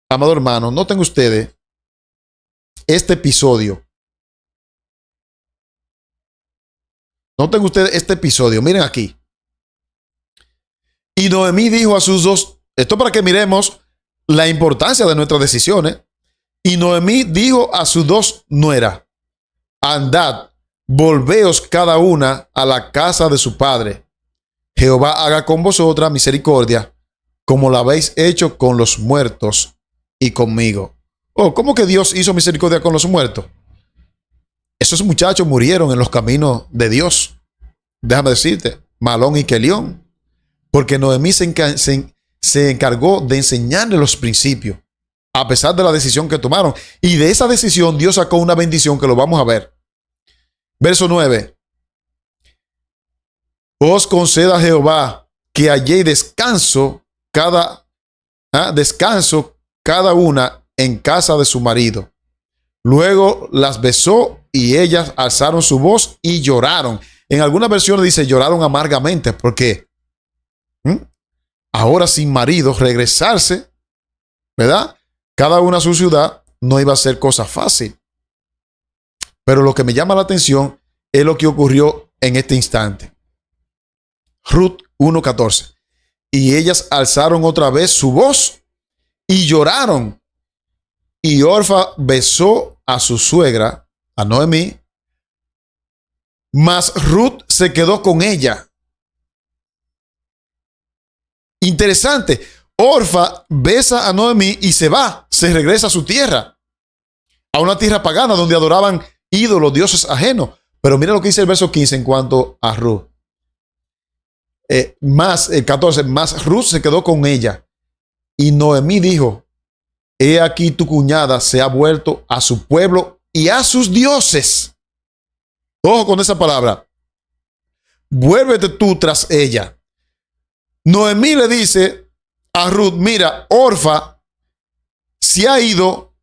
amado hermano, noten ustedes este episodio. Noten ustedes este episodio. Miren aquí. Y Noemí dijo a sus 2, esto para que miremos la importancia de nuestras decisiones. Y Noemí dijo a sus 2 nueras, andad, volveos cada una a la casa de su padre. Jehová haga con vosotras misericordia, como la habéis hecho con los muertos y conmigo. Oh, ¿cómo que Dios hizo misericordia con los muertos? Esos muchachos murieron en los caminos de Dios. Déjame decirte, Malón y Kelión. Porque Noemí se encargó de enseñarle los principios, a pesar de la decisión que tomaron. Y de esa decisión Dios sacó una bendición que lo vamos a ver. Verso 9. Os conceda Jehová que halléis descanso cada una en casa de su marido. Luego las besó y ellas alzaron su voz y lloraron. En algunas versiones dice lloraron amargamente porque ahora sin marido regresarse, ¿verdad? Cada una a su ciudad no iba a ser cosa fácil. Pero lo que me llama la atención es lo que ocurrió en este instante. Ruth 1:14. Y ellas alzaron otra vez su voz y lloraron. Y Orfa besó a su suegra, a Noemí, mas Ruth se quedó con ella. Interesante. Orfa besa a Noemí y se va, se regresa a su tierra, a una tierra pagana donde adoraban ídolos, dioses ajenos. Pero mira lo que dice el verso 15 en cuanto a Ruth. Más el 14, más Ruth se quedó con ella. Y Noemí dijo, he aquí tu cuñada se ha vuelto a su pueblo y a sus dioses. Ojo con esa palabra. Vuélvete tú tras ella. Noemí le dice a Ruth, mira, Orfa se ha ido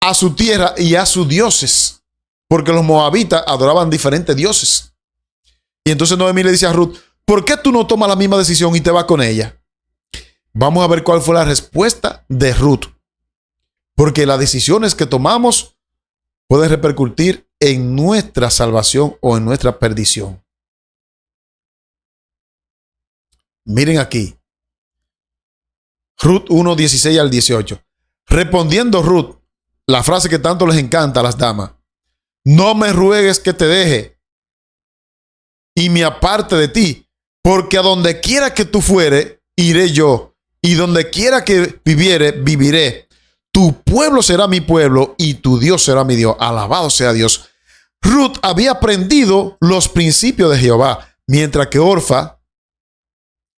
a su tierra y a sus dioses, porque los moabitas adoraban diferentes dioses. Y entonces Noemí le dice a Ruth, ¿por qué tú no tomas la misma decisión y te vas con ella? Vamos a ver cuál fue la respuesta de Ruth. Porque las decisiones que tomamos pueden repercutir en nuestra salvación o en nuestra perdición. Miren aquí. Ruth 1, 16 al 18. Respondiendo Ruth, la frase que tanto les encanta a las damas. No me ruegues que te deje y me aparte de ti, porque a donde quiera que tú fuere, iré yo, y donde quiera que viviere, viviré. Tu pueblo será mi pueblo y tu Dios será mi Dios. Alabado sea Dios. Ruth había aprendido los principios de Jehová, mientras que Orfa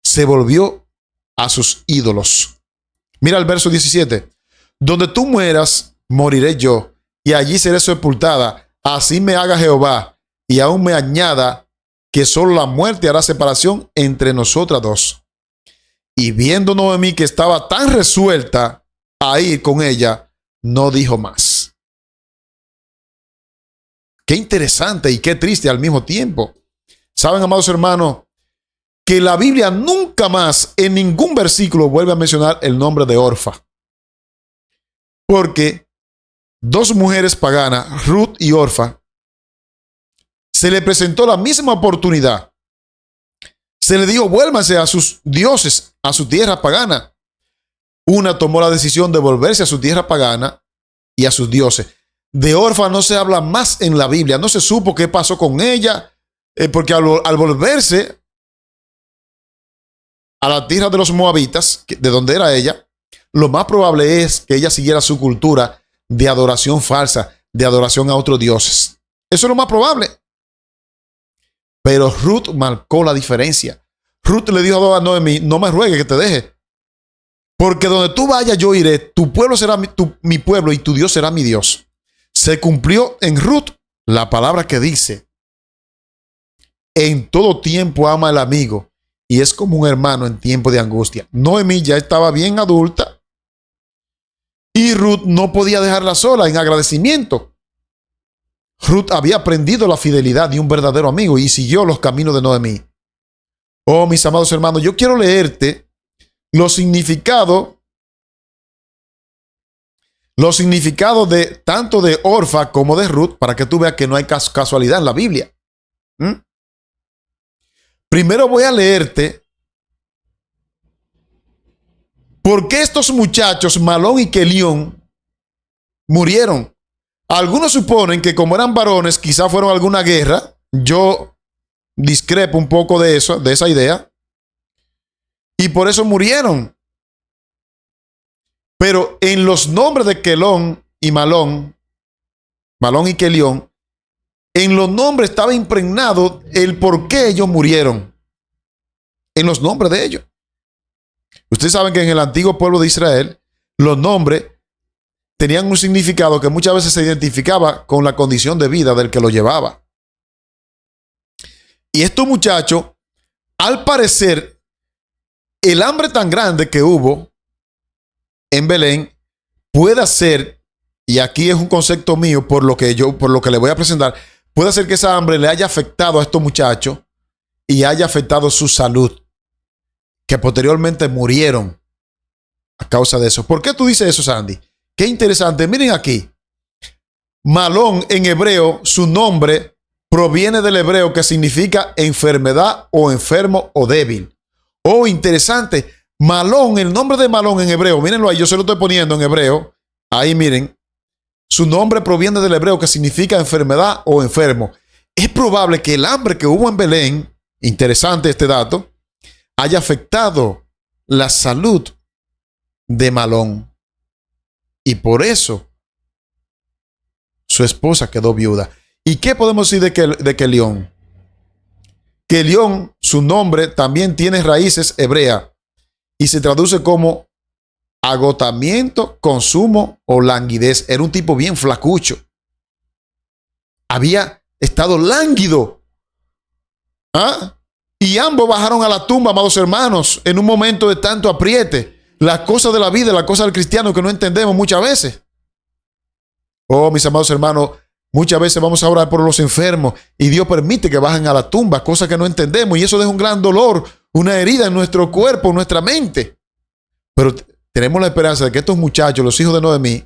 se volvió a sus ídolos. Mira el verso 17. Donde tú mueras, moriré yo, y allí seré sepultada. Así me haga Jehová, y aún me añada que solo la muerte hará separación entre nosotras dos. Y viendo Noemí que estaba tan resuelta a ir con ella, no dijo más. Qué interesante y qué triste al mismo tiempo. Saben, amados hermanos, que la Biblia nunca más en ningún versículo vuelve a mencionar el nombre de Orfa. Porque dos mujeres paganas, Ruth y Orfa, se le presentó la misma oportunidad. Se le dijo, vuélvanse a sus dioses, a su tierra pagana. Una tomó la decisión de volverse a su tierra pagana y a sus dioses. De Orfa no se habla más en la Biblia. No se supo qué pasó con ella, porque al volverse a la tierra de los moabitas, de donde era ella, lo más probable es que ella siguiera su cultura de adoración falsa, de adoración a otros dioses. Eso es lo más probable. Pero Ruth marcó la diferencia. Ruth le dijo a Noemí, no me ruegues que te deje, porque donde tú vayas yo iré, tu pueblo será mi pueblo y tu Dios será mi Dios. Se cumplió en Ruth la palabra que dice, en todo tiempo ama al amigo y es como un hermano en tiempo de angustia. Noemí ya estaba bien adulta y Ruth no podía dejarla sola en agradecimiento. Ruth había aprendido la fidelidad de un verdadero amigo y siguió los caminos de Noemí. Oh, mis amados hermanos, yo quiero leerte los significados de tanto de Orfa como de Ruth para que tú veas que no hay casualidad en la Biblia. Primero voy a leerte por qué estos muchachos, Malón y Kelión, murieron. Algunos suponen que como eran varones, quizá fueron a alguna guerra. Yo discrepo un poco de eso, de esa idea. Y por eso murieron. Pero en los nombres de Kelón y Malón y Kelión, en los nombres estaba impregnado el por qué ellos murieron. En los nombres de ellos. Ustedes saben que en el antiguo pueblo de Israel, los nombres tenían un significado que muchas veces se identificaba con la condición de vida del que lo llevaba. Y estos muchachos, al parecer, el hambre tan grande que hubo en Belén puede ser, y aquí es un concepto mío por lo que le voy a presentar, puede ser que esa hambre le haya afectado a estos muchachos y haya afectado su salud, que posteriormente murieron a causa de eso. ¿Por qué tú dices eso, Sandy? Qué interesante. Miren aquí. Malón en hebreo, su nombre proviene del hebreo que significa enfermedad o enfermo o débil. Oh, interesante. Malón, el nombre de Malón en hebreo, mírenlo ahí, yo se lo estoy poniendo en hebreo. Ahí miren. Su nombre proviene del hebreo que significa enfermedad o enfermo. Es probable que el hambre que hubo en Belén, interesante este dato, haya afectado la salud de Malón. Y por eso su esposa quedó viuda. ¿Y qué podemos decir de Kelión? Kelión, su nombre también tiene raíces hebreas y se traduce como agotamiento, consumo o languidez. Era un tipo bien flacucho. Había estado lánguido. Y ambos bajaron a la tumba, amados hermanos, en un momento de tanto apriete. Las cosas de la vida, las cosas del cristiano que no entendemos muchas veces. Oh, mis amados hermanos, muchas veces vamos a orar por los enfermos y Dios permite que bajen a la tumba, cosas que no entendemos, y eso deja un gran dolor, una herida en nuestro cuerpo, en nuestra mente. Pero tenemos la esperanza de que estos muchachos, los hijos de Noemí,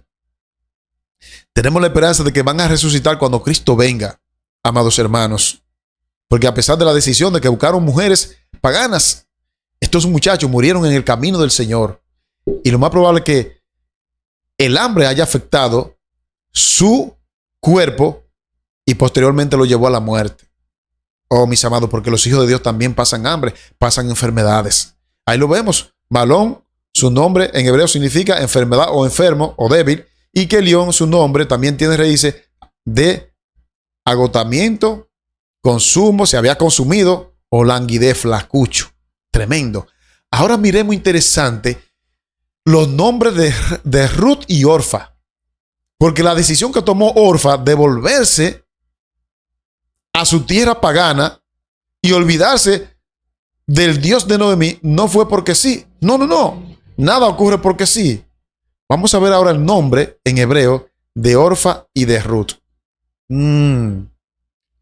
tenemos la esperanza de que van a resucitar cuando Cristo venga, amados hermanos. Porque a pesar de la decisión de que buscaron mujeres paganas, estos muchachos murieron en el camino del Señor. Y lo más probable es que el hambre haya afectado su cuerpo y posteriormente lo llevó a la muerte. Oh, mis amados, porque los hijos de Dios también pasan hambre, pasan enfermedades. Ahí lo vemos. Malón, su nombre en hebreo significa enfermedad o enfermo o débil. Y Kelión, su nombre también tiene raíces de agotamiento, consumo, se había consumido, o languidez, flacucho. Tremendo. Ahora miremos interesante los nombres de Ruth y Orfa. Porque la decisión que tomó Orfa de volverse a su tierra pagana y olvidarse del Dios de Noemí no fue porque sí. No. Nada ocurre porque sí. Vamos a ver ahora el nombre en hebreo de Orfa y de Ruth.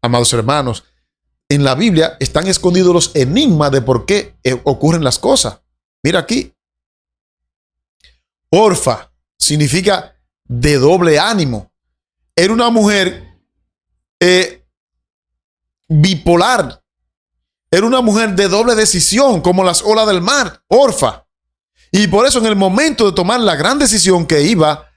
Amados hermanos, en la Biblia están escondidos los enigmas de por qué ocurren las cosas. Mira aquí. Orfa significa de doble ánimo. Era una mujer bipolar. Era una mujer de doble decisión, como las olas del mar, Orfa. Y por eso en el momento de tomar la gran decisión que iba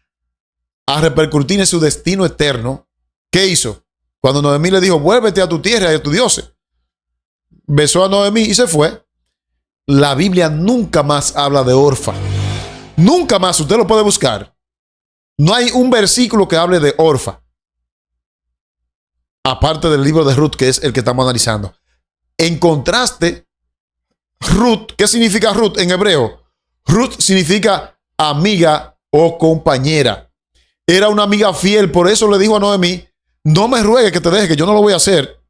a repercutir en su destino eterno, ¿qué hizo? Cuando Noemí le dijo, vuélvete a tu tierra y a tu dioses, besó a Noemí y se fue. La Biblia nunca más habla de Orfa. Nunca más, usted lo puede buscar. No hay un versículo que hable de Orfa. Aparte del libro de Ruth, que es el que estamos analizando. En contraste, Ruth, ¿qué significa Ruth en hebreo? Ruth significa amiga o compañera. Era una amiga fiel, por eso le dijo a Noemí, no me ruegues que te deje, que yo no lo voy a hacer.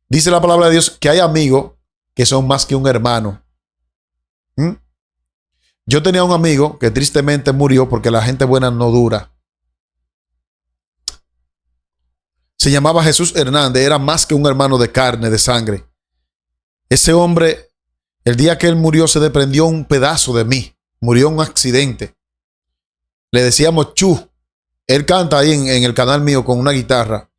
Dice la palabra de Dios que hay amigos que son más que un hermano. Yo tenía un amigo que tristemente murió porque la gente buena no dura. Se llamaba Jesús Hernández, era más que un hermano de carne, de sangre. Ese hombre, el día que él murió, se desprendió un pedazo de mí. Murió en un accidente. Le decíamos Chu. Él canta ahí en el canal mío con una guitarra.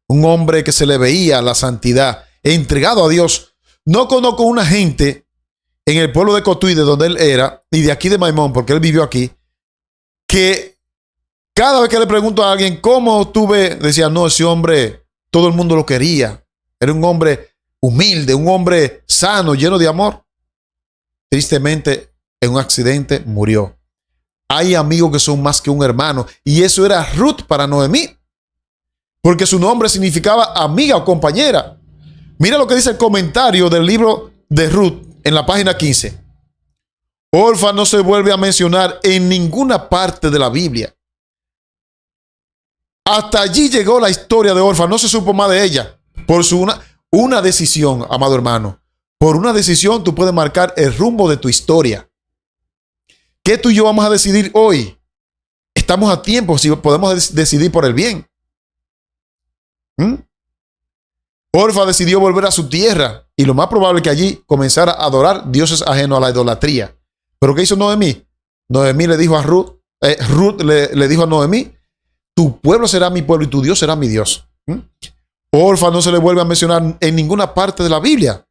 Un hombre que se le veía la santidad, entregado a Dios. No conozco una gente en el pueblo de Cotuí, de donde él era, y de aquí de Maimón, porque él vivió aquí, que cada vez que le pregunto a alguien cómo tú ves, decía, no, ese hombre, todo el mundo lo quería. Era un hombre humilde, un hombre sano, lleno de amor. Tristemente, en un accidente murió. Hay amigos que son más que un hermano, y eso era Ruth para Noemí, porque su nombre significaba amiga o compañera. Mira lo que dice el comentario del libro de Ruth en la página 15. Orfa no se vuelve a mencionar en ninguna parte de la Biblia. Hasta allí llegó la historia de Orfa, no se supo más de ella. Por una decisión, amado hermano. Por una decisión tú puedes marcar el rumbo de tu historia. ¿Qué tú y yo vamos a decidir hoy? Estamos a tiempo si podemos decidir por el bien. Orfa decidió volver a su tierra y lo más probable es que allí comenzara a adorar dioses ajenos a la idolatría. ¿Pero qué hizo Noemí? Noemí le dijo a Ruth, Ruth le dijo a Noemí, tu pueblo será mi pueblo y tu Dios será mi Dios. Orfa no se le vuelve a mencionar en ninguna parte de la Biblia.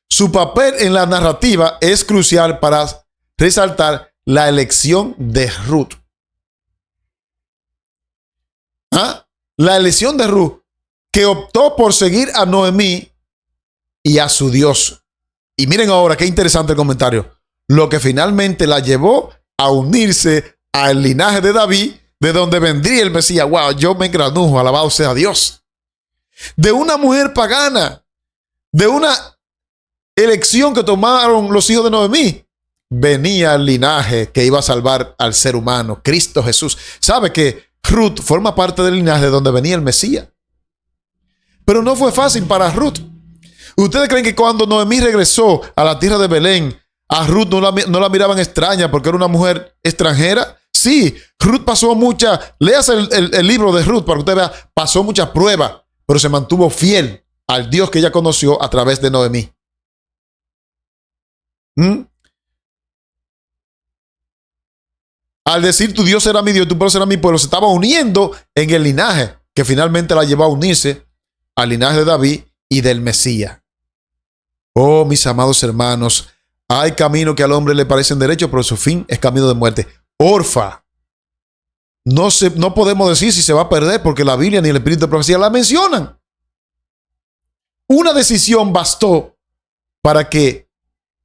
Su papel en la narrativa es crucial para resaltar la elección de Ruth. La elección de Ruth, que optó por seguir a Noemí y a su Dios. Y miren ahora qué interesante el comentario. Lo que finalmente la llevó a unirse al linaje de David, de donde vendría el Mesías. Wow, yo me engranujo, alabado sea Dios. De una mujer pagana, de una elección que tomaron los hijos de Noemí, venía el linaje que iba a salvar al ser humano, Cristo Jesús. ¿Sabe que Ruth forma parte del linaje de donde venía el Mesías? Pero no fue fácil para Ruth. ¿Ustedes creen que cuando Noemí regresó a la tierra de Belén, a Ruth no la miraban extraña porque era una mujer extranjera? Sí, Ruth pasó léase el libro de Ruth para que usted vea, pasó muchas pruebas, pero se mantuvo fiel al Dios que ella conoció a través de Noemí. Al decir tu Dios será mi Dios, tu pueblo será mi pueblo, se estaba uniendo en el linaje que finalmente la llevó a unirse al linaje de David y del Mesías. Oh, mis amados hermanos, hay caminos que al hombre le parecen derechos, pero su fin es camino de muerte. Orfa, no podemos decir si se va a perder porque la Biblia ni el Espíritu de Profecía la mencionan. Una decisión bastó para que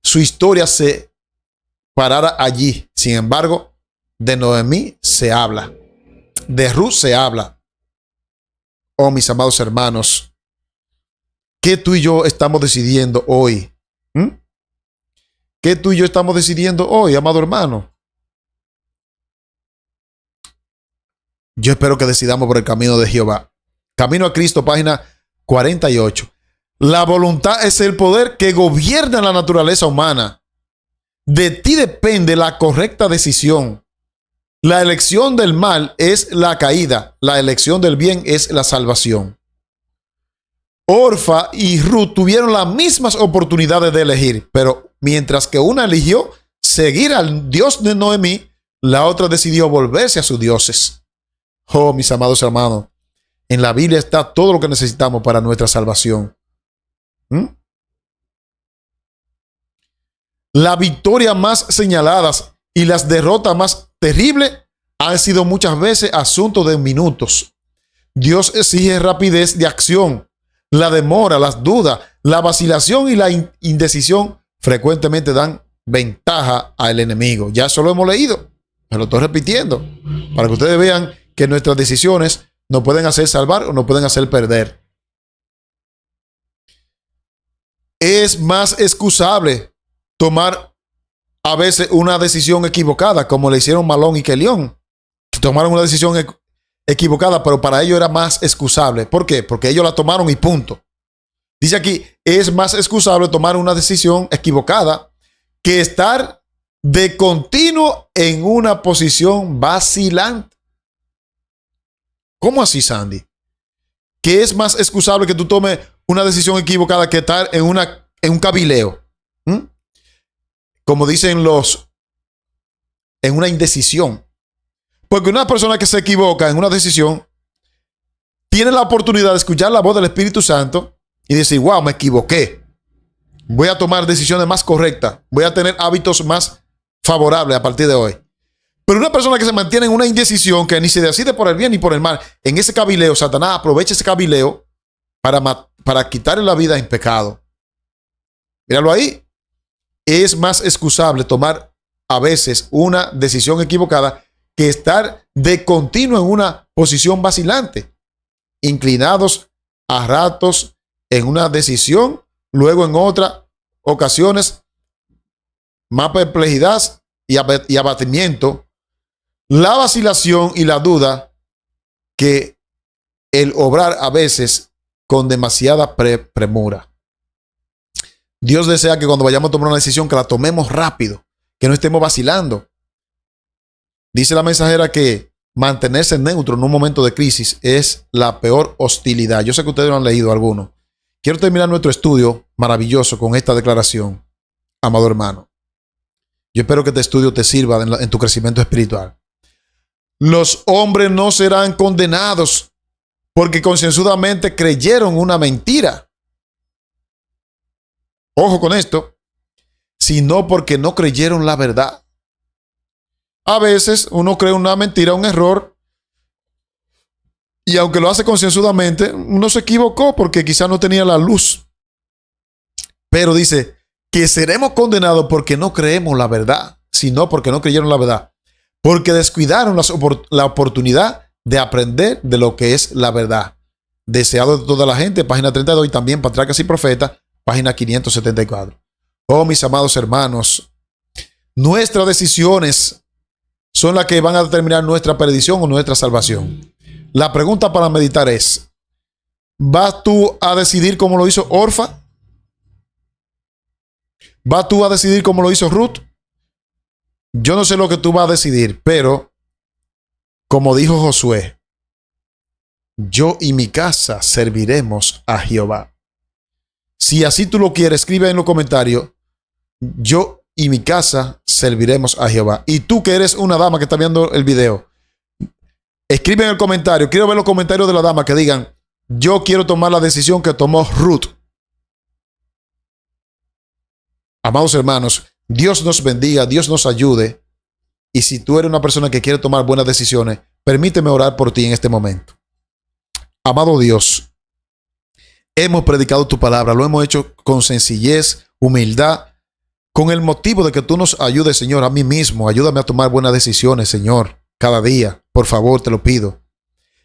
su historia se parara allí. Sin embargo, de Noemí se habla, de Ruth se habla. Oh, mis amados hermanos, ¿qué tú y yo estamos decidiendo hoy? ¿Qué tú y yo estamos decidiendo hoy, amado hermano? Yo espero que decidamos por el camino de Jehová. Camino a Cristo, página 48. La voluntad es el poder que gobierna la naturaleza humana. De ti depende la correcta decisión. La elección del mal es la caída. La elección del bien es la salvación. Orfa y Ruth tuvieron las mismas oportunidades de elegir, pero mientras que una eligió seguir al Dios de Noemí, La otra decidió volverse a sus dioses. Oh, mis amados hermanos, en la Biblia está todo lo que necesitamos para nuestra salvación. La victoria más señaladas y las derrotas más terribles han sido muchas veces asuntos de minutos. Dios exige rapidez de acción. La demora, las dudas, la vacilación y la indecisión frecuentemente dan ventaja al enemigo. Ya eso lo hemos leído. Me lo estoy repitiendo para que ustedes vean que nuestras decisiones nos pueden hacer salvar o nos pueden hacer perder. Es más excusable tomar a veces una decisión equivocada, como le hicieron Malón y Kelión, que tomaron una decisión equivocada, pero para ellos era más excusable. ¿Por qué? Porque ellos la tomaron y punto. Dice aquí, es más excusable tomar una decisión equivocada que estar de continuo en una posición vacilante. ¿Cómo así, Sandy? ¿Que es más excusable que tú tomes una decisión equivocada que estar en un cabileo? Como dicen en una indecisión. Porque una persona que se equivoca en una decisión tiene la oportunidad de escuchar la voz del Espíritu Santo y decir, wow, me equivoqué. Voy a tomar decisiones más correctas. Voy a tener hábitos más favorables a partir de hoy. Pero una persona que se mantiene en una indecisión, que ni se decide por el bien ni por el mal, en ese cabileo, Satanás aprovecha ese cabileo para quitarle la vida en pecado. Míralo ahí. Es más excusable tomar a veces una decisión equivocada que estar de continuo en una posición vacilante, inclinados a ratos en una decisión, luego en otras ocasiones más perplejidad y abatimiento, la vacilación y la duda, que el obrar a veces con demasiada premura. Dios desea que cuando vayamos a tomar una decisión, que la tomemos rápido, que no estemos vacilando. Dice la mensajera que mantenerse neutro en un momento de crisis es la peor hostilidad. Yo sé que ustedes lo han leído algunos. Quiero terminar nuestro estudio maravilloso con esta declaración, amado hermano. Yo espero que este estudio te sirva en tu crecimiento espiritual. Los hombres no serán condenados porque concienzudamente creyeron una mentira. Ojo con esto, sino porque no creyeron la verdad. A veces uno cree una mentira, un error, y aunque lo hace concienzudamente, uno se equivocó porque quizás no tenía la luz. Pero dice que seremos condenados porque no creemos la verdad, sino porque no creyeron la verdad. Porque descuidaron la oportunidad de aprender de lo que es la verdad. Deseado de toda la gente, página 32, y también Patriarcas y Profetas, página 574. Oh, mis amados hermanos, nuestras decisiones son las que van a determinar nuestra perdición o nuestra salvación. La pregunta para meditar es, ¿vas tú a decidir como lo hizo Orfa? ¿Vas tú a decidir como lo hizo Ruth? Yo no sé lo que tú vas a decidir, pero como dijo Josué, yo y mi casa serviremos a Jehová. Si así tú lo quieres, escribe en los comentarios, yo y mi casa serviremos a Jehová. Y tú que eres una dama que está viendo el video, escribe en el comentario, quiero ver los comentarios de la dama que digan, yo quiero tomar la decisión que tomó Ruth. Amados hermanos, Dios nos bendiga, Dios nos ayude. Y si tú eres una persona que quiere tomar buenas decisiones, permíteme orar por ti en este momento. Amado Dios, hemos predicado tu palabra, lo hemos hecho con sencillez, humildad, con el motivo de que tú nos ayudes, Señor, a mí mismo. Ayúdame a tomar buenas decisiones, Señor, cada día. Por favor, te lo pido.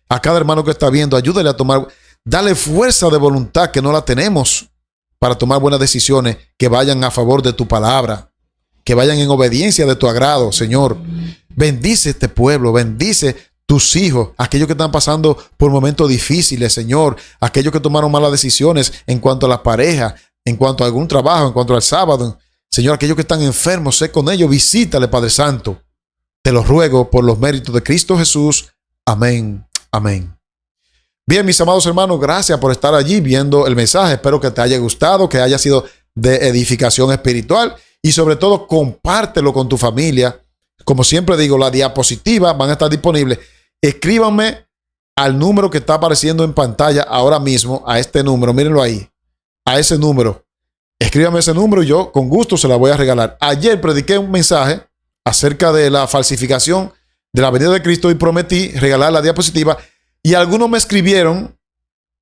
A cada hermano que está viendo, ayúdale a tomar, dale fuerza de voluntad que no la tenemos para tomar buenas decisiones que vayan a favor de tu palabra, que vayan en obediencia de tu agrado, Señor. Bendice este pueblo, bendice tus hijos, aquellos que están pasando por momentos difíciles, Señor, aquellos que tomaron malas decisiones en cuanto a la pareja, en cuanto a algún trabajo, en cuanto al sábado, Señor, aquellos que están enfermos, sé con ellos, visítale, Padre Santo. Te lo ruego por los méritos de Cristo Jesús. Amén, amén. Bien, mis amados hermanos, gracias por estar allí viendo el mensaje. Espero que te haya gustado, que haya sido de edificación espiritual y sobre todo compártelo con tu familia. Como siempre digo, las diapositivas van a estar disponibles. Escríbanme al número que está apareciendo en pantalla ahora mismo, a este número, mírenlo ahí, a ese número. Escríbame ese número y yo con gusto se la voy a regalar. Ayer prediqué un mensaje acerca de la falsificación de la venida de Cristo y prometí regalar la diapositiva y algunos me escribieron,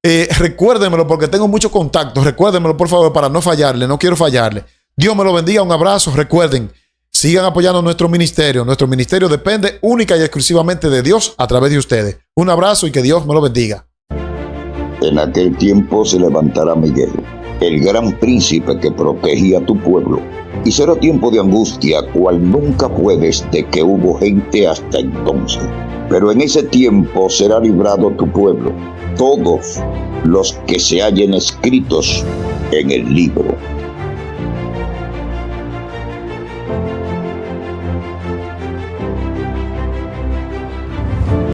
recuérdenmelo porque tengo muchos contactos, recuérdenmelo por favor para no fallarle, no quiero fallarle. Dios me lo bendiga, un abrazo, recuerden, sigan apoyando nuestro ministerio depende única y exclusivamente de Dios a través de ustedes. Un abrazo y que Dios me lo bendiga. En aquel tiempo se levantará Miguel, el gran príncipe que protegía a tu pueblo, y será tiempo de angustia cual nunca fue desde que hubo gente hasta entonces. Pero en ese tiempo será librado tu pueblo, todos los que se hallen escritos en el libro.